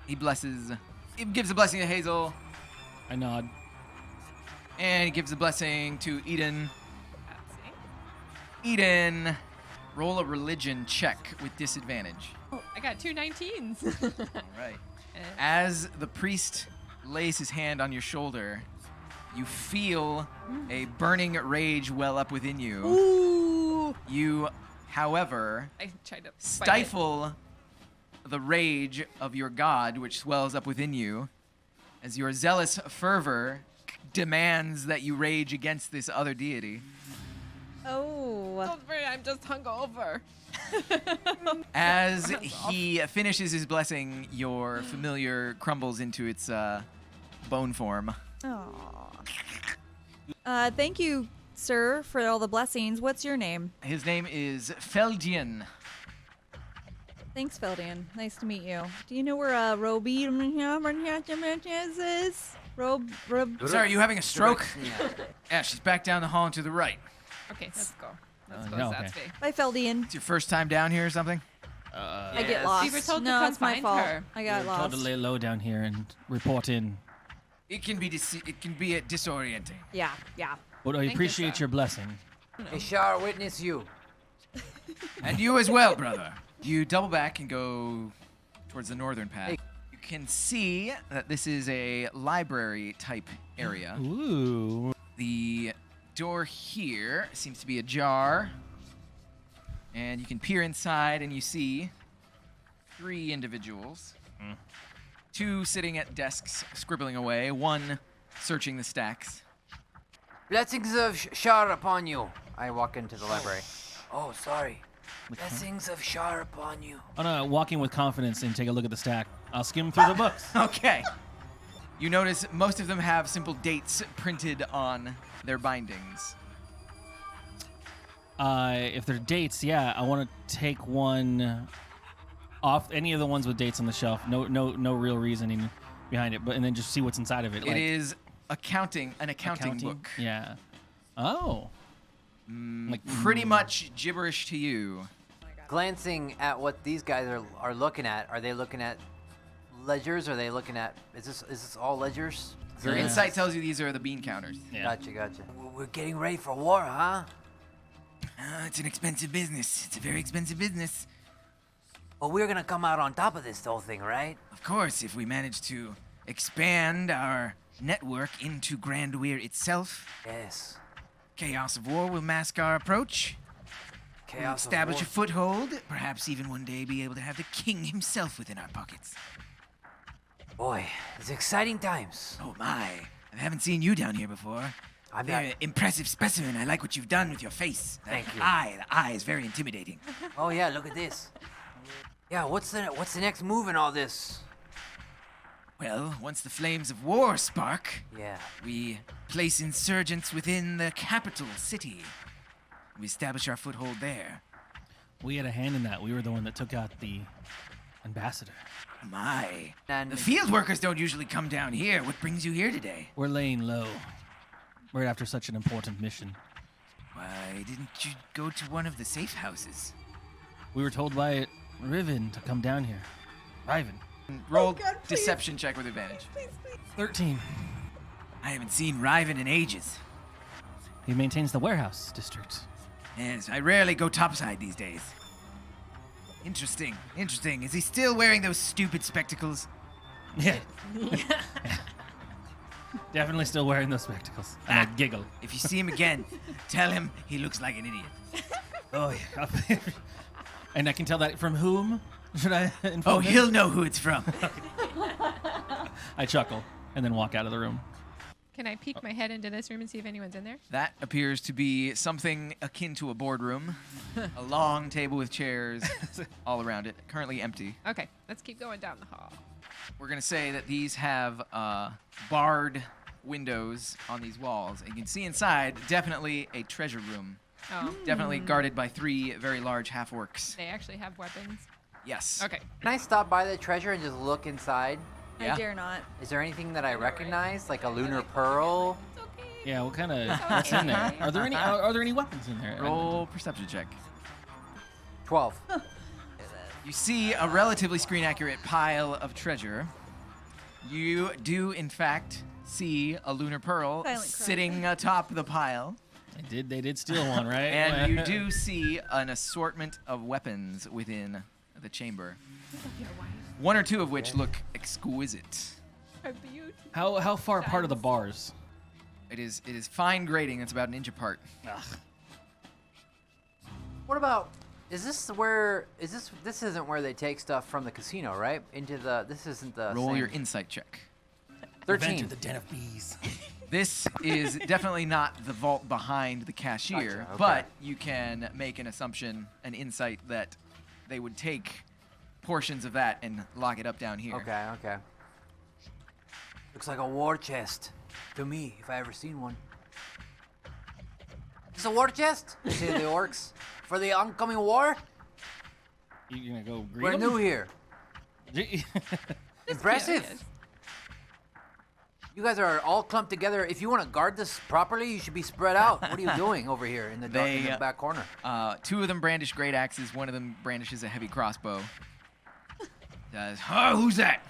he blesses. He gives a blessing to Hazel. I nod. And he gives a blessing to Idunn. Let's see. Idunn, roll a religion check with disadvantage. I got 2 19s. All right. As the priest lays his hand on your shoulder, you feel a burning rage well up within you. Ooh. You, however, I tried to fight it. stifle the rage of your god, which swells up within you, as your zealous fervor demands that you rage against this other deity. Oh. Don't worry, I'm just hungover. As he finishes his blessing, your familiar crumbles into its bone form. Thank you, sir, for all the blessings. What's your name? His name is Feldian. Thanks, Feldian. Nice to meet you. Do you know where Robair is? Sorry, are you having a stroke? Yeah. Yeah, she's back down the hall and to the right. Okay, let's go. Let's go, no, Satsby. okay. Bye, Feldian. It's your first time down here or something? I get Yes. lost. We were told to no, come it's my find fault. her. I got We're told lost. to lay low down here and report in. It can be disorienting. Yeah, yeah. But I you, appreciate sir. your blessing. May Shar witness you. And you as well, brother. You double back and go towards the northern path. Hey. You can see that this is a library type area. Ooh. The door here seems to be ajar. And you can peer inside and you see 3 individuals. 2 sitting at desks scribbling away, 1 searching the stacks. Blessings of Shar upon you. I walk into the library. Oh, sorry. Blessings of Shar upon you. I'm gonna walk in with confidence and take a look at the stack. I'll skim through the books. Okay. You notice most of them have simple dates printed on their bindings. If they're dates, yeah, I want to take one off any of the ones with dates on the shelf. No real reasoning behind it, but and then just see what's inside of it. It is an accounting book. Yeah. Oh. Like Pretty much gibberish to you. Glancing at what these guys are looking at, are they looking at ledgers? Are they looking at, is this all ledgers? Your Yeah. insight tells you these are the bean counters. Yeah. Gotcha. We're getting ready for war, huh? It's an expensive business. It's a very expensive business. Well, we're gonna come out on top of this whole thing, right? Of course, if we manage to expand our network into Grand Weir itself, Yes. Chaos of War will mask our approach. We'll Chaos of establish war. a foothold, perhaps even one day be able to have the king himself within our pockets. Boy, it's exciting times. Oh my, I haven't seen you down here before. I'm Very not- impressive specimen. I like what you've done with your face. Thank you. The eye is very intimidating. Oh yeah, look at this. Yeah, what's the next move in all this? Well, once the flames of war spark, Yeah. we place insurgents within the capital city. We establish our foothold there. We had a hand in that. We were the one that took out the ambassador. My. And The field workers don't usually come down here. What brings you here today? We're laying low. Right after such an important mission. Why didn't you go to one of the safe houses? We were told by Riven to come down here. Riven. Roll God, please. deception check with advantage. 13. I haven't seen Riven in ages. He maintains the warehouse district. Yes, I rarely go topside these days. Interesting. Is he still wearing those stupid spectacles? Yeah. Definitely still wearing those spectacles. And I giggle. If you see him again, tell him he looks like an idiot. Oh, yeah. And I can tell that from whom? Should I inform Oh, him? he'll know who it's from. I chuckle and then walk out of the room. Can I peek my head into this room and see if anyone's in there? That appears to be something akin to a boardroom. A long table with chairs all around it, currently empty. Okay, let's keep going down the hall. We're going to say that these have barred windows on these walls. And you can see inside, definitely a treasure room. Oh, Definitely guarded by 3 very large half-orcs. they actually have weapons. Yes. Okay. Can I stop by the treasure and just look inside? Yeah. I dare not. Is there anything that I recognize, like a lunar pearl? Yeah, what kind of what's in there? Are there any weapons in there? Roll perception check. 12. You see a relatively screen-accurate pile of treasure. You do, in fact, see a lunar pearl Silent cry. sitting atop the pile. They did steal one, right? And you do see an assortment of weapons within the chamber. One or two of which look exquisite. How far apart are the bars? It is fine grading. It's about an inch apart. What about? This isn't where they take stuff from the casino, right? This isn't the Roll same. your insight check. 13. The den of bees. This is definitely not the vault behind the cashier, Gotcha, okay. but you can make an assumption, an insight that they would take portions of that and lock it up down here. Okay. Looks like a war chest to me, if I ever seen one. Is this a war chest? Say the orcs for the oncoming war. You gonna go greet We're them? new here. Impressive. Yes. You guys are all clumped together. If you want to guard this properly, you should be spread out. What are you doing over here in the back corner? 2 of them brandish great axes. One of them brandishes a heavy crossbow. Who's that?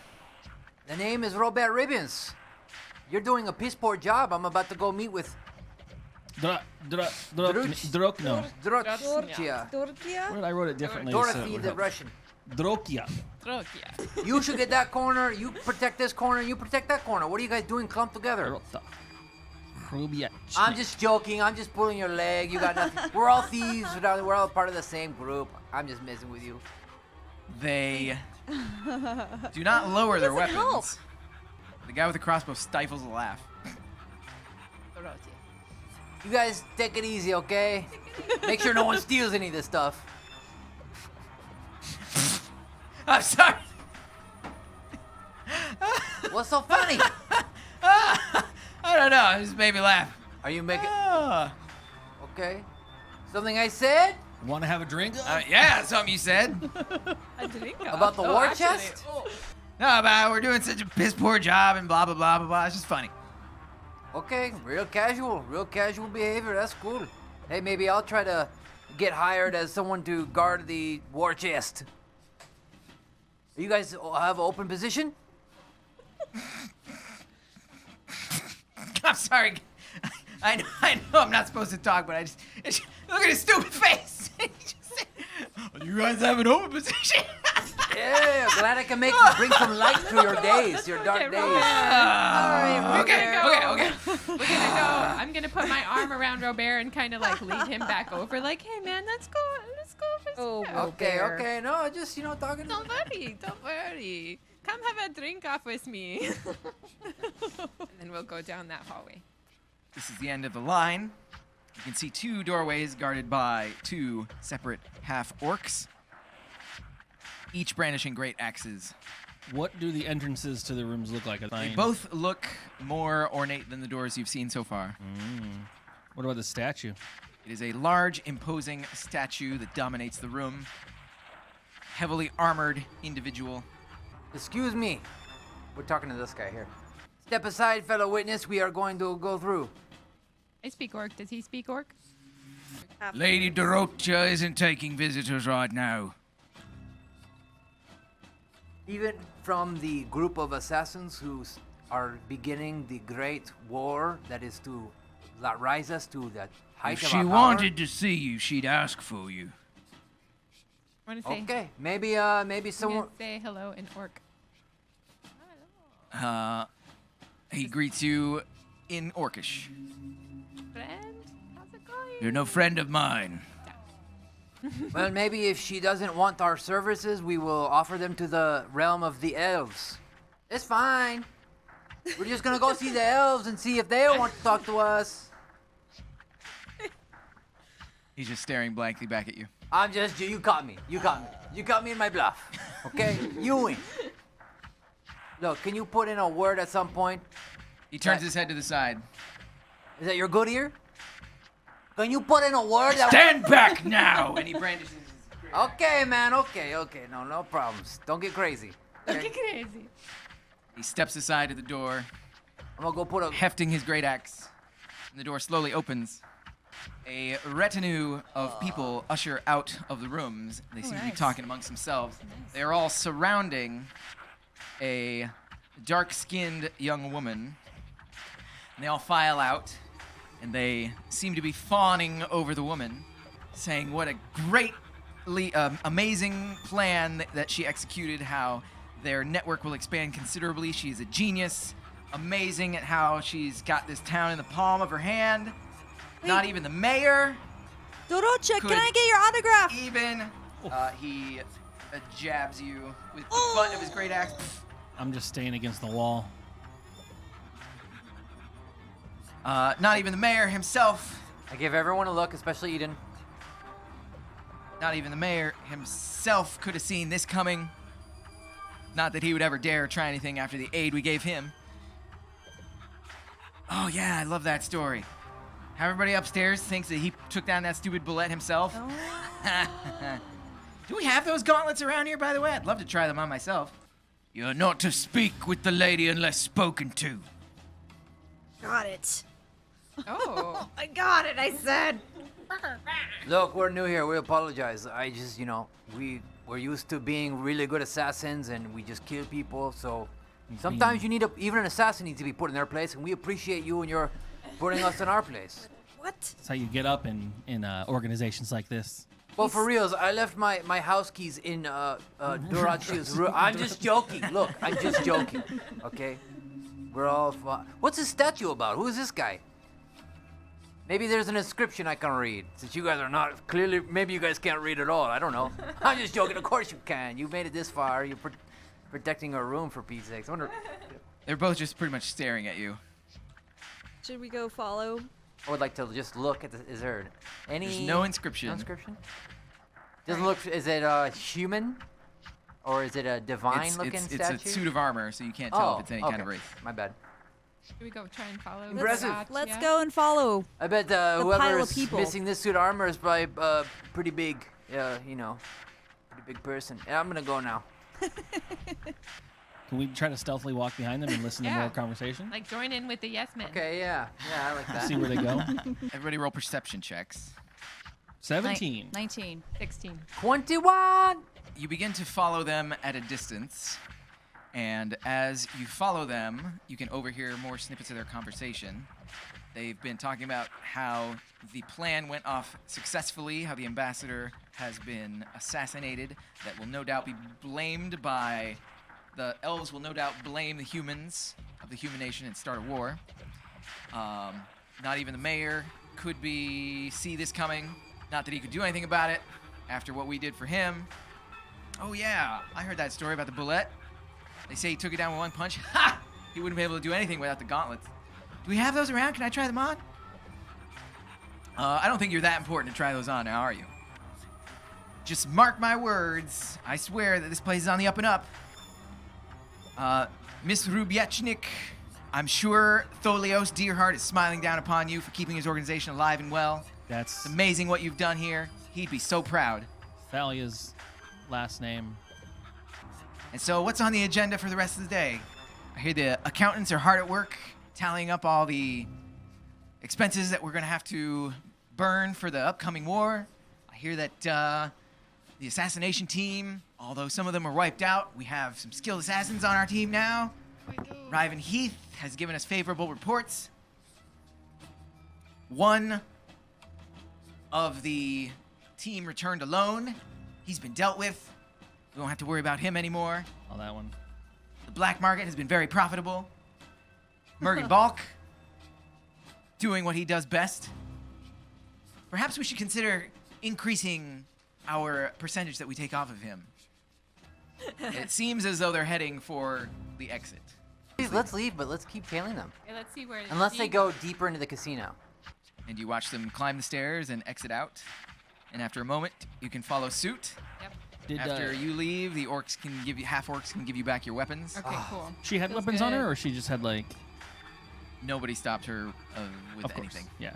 The name is Robair Ribbons. You're doing a piss poor job. I'm about to go meet with Drokno. Dorotchia. Well, I wrote it differently. so it Dorothy would the help. Russian. Drokia. Yeah. You should get that corner. You protect this corner. You protect that corner. What are you guys doing clumped together? Rota. Rubia. I'm just joking. I'm just pulling your leg. You got nothing. We're all thieves. We're all part of the same group. I'm just messing with you. They do not lower their doesn't weapons. help. The guy with the crossbow stifles a laugh. You guys take it easy, okay? Make sure no one steals any of this stuff. I'm sorry. What's so funny? I don't know. It just made me laugh. Are you making? Ah. Okay. Something I said Want to have a drink? Yeah, that's something you said. about the war chest? No, about we're doing such a piss poor job and blah blah blah blah blah. It's just funny. Okay, real casual behavior. That's cool. Hey, maybe I'll try to get hired as someone to guard the war chest. You guys have an open position? I'm sorry. I know I'm not supposed to talk, but look at his stupid face. You guys have an open position. Yeah, glad I can bring some light to your days, your dark days. Okay. We're gonna go. I'm gonna put my arm around Robair and kind of like lead him back over. Like, hey man, let's go for Oh, some. Okay, no, just talking. Don't worry. Come have a drink off with me. And then we'll go down that hallway. This is the end of the line. You can see 2 doorways guarded by 2 separate half orcs, each brandishing great axes. What do the entrances to the rooms look like? They both look more ornate than the doors you've seen so far. What about the statue? It is a large, imposing statue that dominates the room. Heavily armored individual. Excuse me. We're talking to this guy here. Step aside, fellow witness. We are going to go through. I speak orc. Does he speak orc? Lady Dorocha isn't taking visitors right now. Even from the group of assassins who are beginning the great war that is to rise us to the height If of she our power. wanted to see you, she'd ask for you. I want to say. Okay, maybe I'm someone. gonna say hello in orc. He greets you in Orcish. Friend, how's it going? You're no friend of mine. Well, maybe if she doesn't want our services, we will offer them to the realm of the elves. It's fine. We're just gonna go see the elves and see if they want to talk to us. He's just staring blankly back at you. You caught me. You caught me in my bluff. Okay? You win. Look, can you put in a word at some point? He turns his head to the side. Is that your good ear? Can you put in a word that... Stand back now! And he brandishes his great Okay, man. Okay. No problems. Don't get crazy. Don't get crazy. He steps aside to the door, I'm gonna go put a... hefting his great axe. And the door slowly opens. A retinue of people usher out of the rooms. They seem to be nice. talking amongst themselves. They are all surrounding a dark-skinned young woman. And they all file out, and they seem to be fawning over the woman, saying what a greatly amazing plan that she executed, how their network will expand considerably. She's a genius, amazing at how she's got this town in the palm of her hand. Not even the mayor. Dorocha, Could- can I get your autograph? Even he jabs you with the butt of his great axe. I'm just staying against the wall. Not even the mayor himself. I give everyone a look, especially Idunn. Not even the mayor himself could have seen this coming. Not that he would ever dare try anything after the aid we gave him. Oh yeah, I love that story. How everybody upstairs thinks that he took down that stupid bullet himself. Do we have those gauntlets around here, by the way? I'd love to try them on myself. You're not to speak with the lady unless spoken to. Got it. Oh. I got it, I said. Look, we're new here. We apologize. I just, we're used to being really good assassins, and we just kill people. So sometimes you need even an assassin needs to be put in their place, and we appreciate you and your putting us in our place. What? That's how you get up in organizations like this. Well, for reals, I left my house keys in Dorocha's room. I'm just joking. Look, I'm just joking. Okay? We're all fun. What's this statue about? Who is this guy? Maybe there's an inscription I can read. Since you guys are not, clearly, maybe you guys can't read at all. I don't know. I'm just joking. Of course you can. You made it this far. You're protecting our room, for Pete's sakes. I wonder... They're both just pretty much staring at you. Should we go follow? I would like to just look at is there any... There's no inscription. No inscription? Doesn't look... Is it human? Or is it a divine-looking statue? It's a suit of armor, so you can't tell if it's any kind of race. My bad. Should we go try and follow? Impressive. Let's go and follow. I bet pile of whoever's people. missing this suit of armor is probably pretty big, pretty big person. Yeah, I'm gonna go now. Can we try to stealthily walk behind them and listen to Yeah. more conversation? Like join in with the yes men. Okay, yeah, I like that. See where they go. Everybody roll perception checks. 17. 19. 16. 21. You begin to follow them at a distance, and as you follow them, you can overhear more snippets of their conversation. They've been talking about how the plan went off successfully, how the ambassador has been assassinated. That will no doubt be blamed by... The elves will no doubt blame the humans of the human nation and start a war. Not even the mayor could see this coming. Not that he could do anything about it after what we did for him. Oh yeah, I heard that story about the bullet. They say he took it down with one punch. Ha! He wouldn't be able to do anything without the gauntlets. Do we have those around? Can I try them on? I don't think you're that important to try those on now, are you? Just mark my words. I swear that this place is on the up and up. Miss Rubiechnik, I'm sure Tholios Deerheart is smiling down upon you for keeping his organization alive and well. That's It's amazing what you've done here. He'd be so proud. Thalia's last name. And so, what's on the agenda for the rest of the day? I hear the accountants are hard at work tallying up all the expenses that we're going to have to burn for the upcoming war. I hear that the assassination team, although some of them are wiped out, we have some skilled assassins on our team now. Riven Heath has given us favorable reports. One of the team returned alone. He's been dealt with. We don't have to worry about him anymore. Oh, that one. The black market has been very profitable. Mergen Balk, doing what he does best. Perhaps we should consider increasing our percentage that we take off of him. It seems as though they're heading for the exit. Let's leave, but let's keep tailing them. Okay, let's see where. Unless she they go deeper into the casino. And you watch them climb the stairs and exit out. And after a moment, you can follow suit. Yep. Did After you leave, the orcs can give you half-orcs can give you back your weapons. Okay, cool. she had Feels weapons on her, good. or she just had like? Nobody stopped her with Of course. anything. Yeah.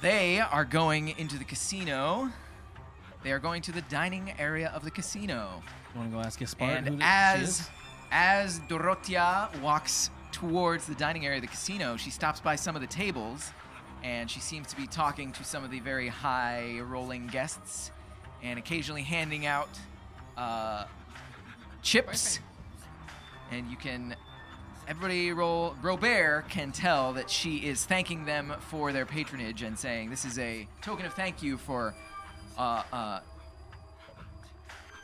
They are going into the casino. They are going to the dining area of the casino. You want to go ask Gaspard who And she is? as Dorothea walks towards the dining area of the casino, she stops by some of the tables, and she seems to be talking to some of the very high-rolling guests, and occasionally handing out chips. And you can, everybody roll. Robair can tell that she is thanking them for their patronage and saying, "This is a token of thank you for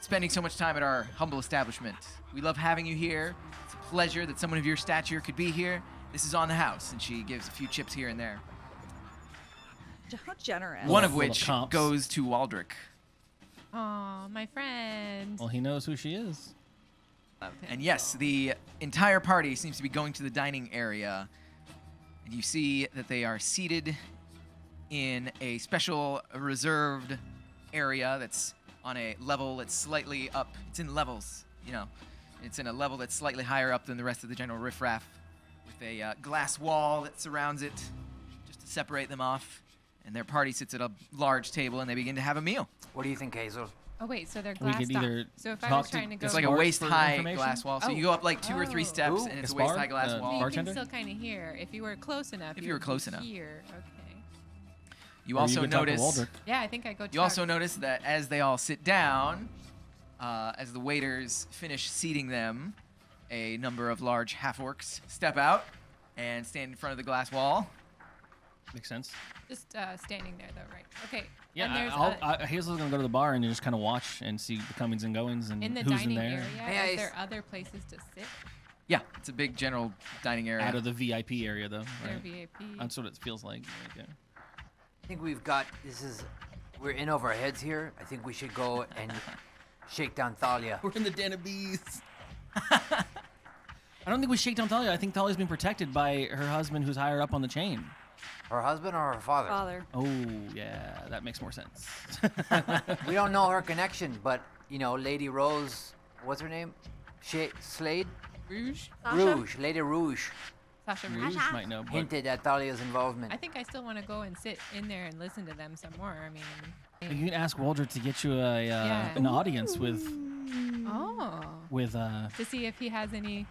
spending so much time at our humble establishment. We love having you here. It's a pleasure that someone of your stature could be here. This is on the house." And she gives a few chips here and there. How generous. One of Full of which comps. goes to Waldrick. Aw, my friend. Well, he knows who she is. Love him. And yes, the entire party seems to be going to the dining area. And you see that they are seated in a special reserved area that's on a level that's slightly up. It's in levels, you know. It's in a level that's slightly higher up than the rest of the general riffraff, with a glass wall that surrounds it just to separate them off. And their party sits at a large table and they begin to have a meal. What do you think, Hazel? Oh wait, so they're We glassed could either off. So if I talk was trying to go, It's like a Mark for waist-high information? glass wall. So Oh. you go up like 2 or 3 steps, Ooh. and it's a Gaspard, waist-high glass the wall. you bartender? can still kind of hear if you were close enough. If you were would close be enough. Here, okay. You Or also could talk to notice. Waldrick. Yeah, I think I go. You also notice that as they all sit down, as the waiters finish seating them, a number of large half-orcs step out and stand in front of the glass wall. Makes sense. just standing there though, right? Okay. Yeah, And there's Hazel's gonna go to the bar and just kind of watch and see the comings and goings and in the who's in dining there. area. Hey, Is there other places to sit? Yeah, it's a big general dining area. Out of the VIP area, though. They're Right? VIP. That's what it feels like. Right there. I think we've got we're in over our heads here. I think we should go and shake down Thalia. We're in the den of bees. I don't think we shake down Thalia. I think Thalia's been protected by her husband, who's higher up on the chain. Her husband or her father? Father. Oh yeah, that makes more sense. We don't know her connection, but you know, Lady Rose, what's her name? Slade? Rouge? Rouge, Lady Rouge, Sasha Rouge Rouge. might know. But hinted at Thalia's involvement. I think I still want to go and sit in there and listen to them some more. I mean, you can ask Waldrick to get you a Yeah. an audience with to see if he has any.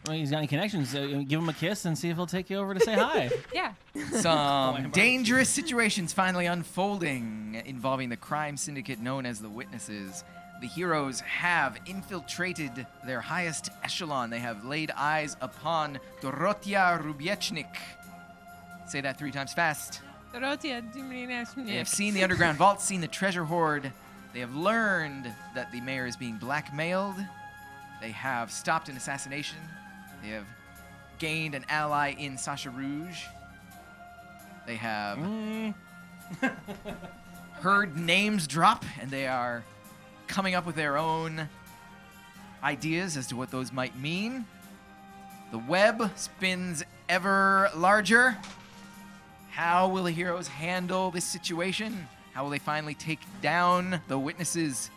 well, he's got any connections. Give him a kiss and see if he'll take you over to say hi. Yeah. Some dangerous situations finally unfolding involving the crime syndicate known as the Witnesses. The heroes have infiltrated their highest echelon. They have laid eyes upon Dorothea Rubiechnik. Say that 3 times fast. They have seen the underground vault, seen the treasure hoard. They have learned that the mayor is being blackmailed. They have stopped an assassination. They have gained an ally in Sasha Rouge. They have heard names drop, and they are coming up with their own ideas as to what those might mean. The web spins ever larger. How will the heroes handle this situation? How will they finally take down the Witnesses?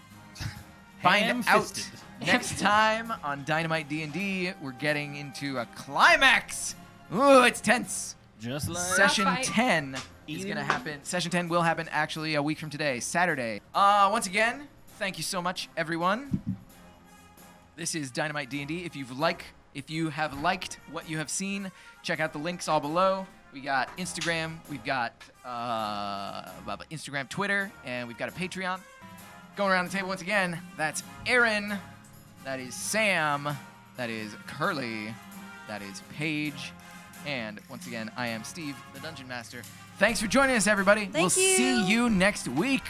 find out Ham-fisted. next time on Dynamite D&D. We're getting into a climax. Ooh, it's tense. Just like Session Fight. 10 is going to happen. Session 10 will happen actually a week from today, Saturday. Once again, thank you so much, everyone. This is Dynamite D&D. If you have liked what you have seen, check out the links all below. We got Instagram, we've got Instagram, Twitter, and we've got a Patreon. Going around the table once again, that's Erin, that is Sam, that is Curley, that is Paige, and once again, I am Steve, the Dungeon Master. Thanks for joining us, everybody. We'll Thank you. see you next week.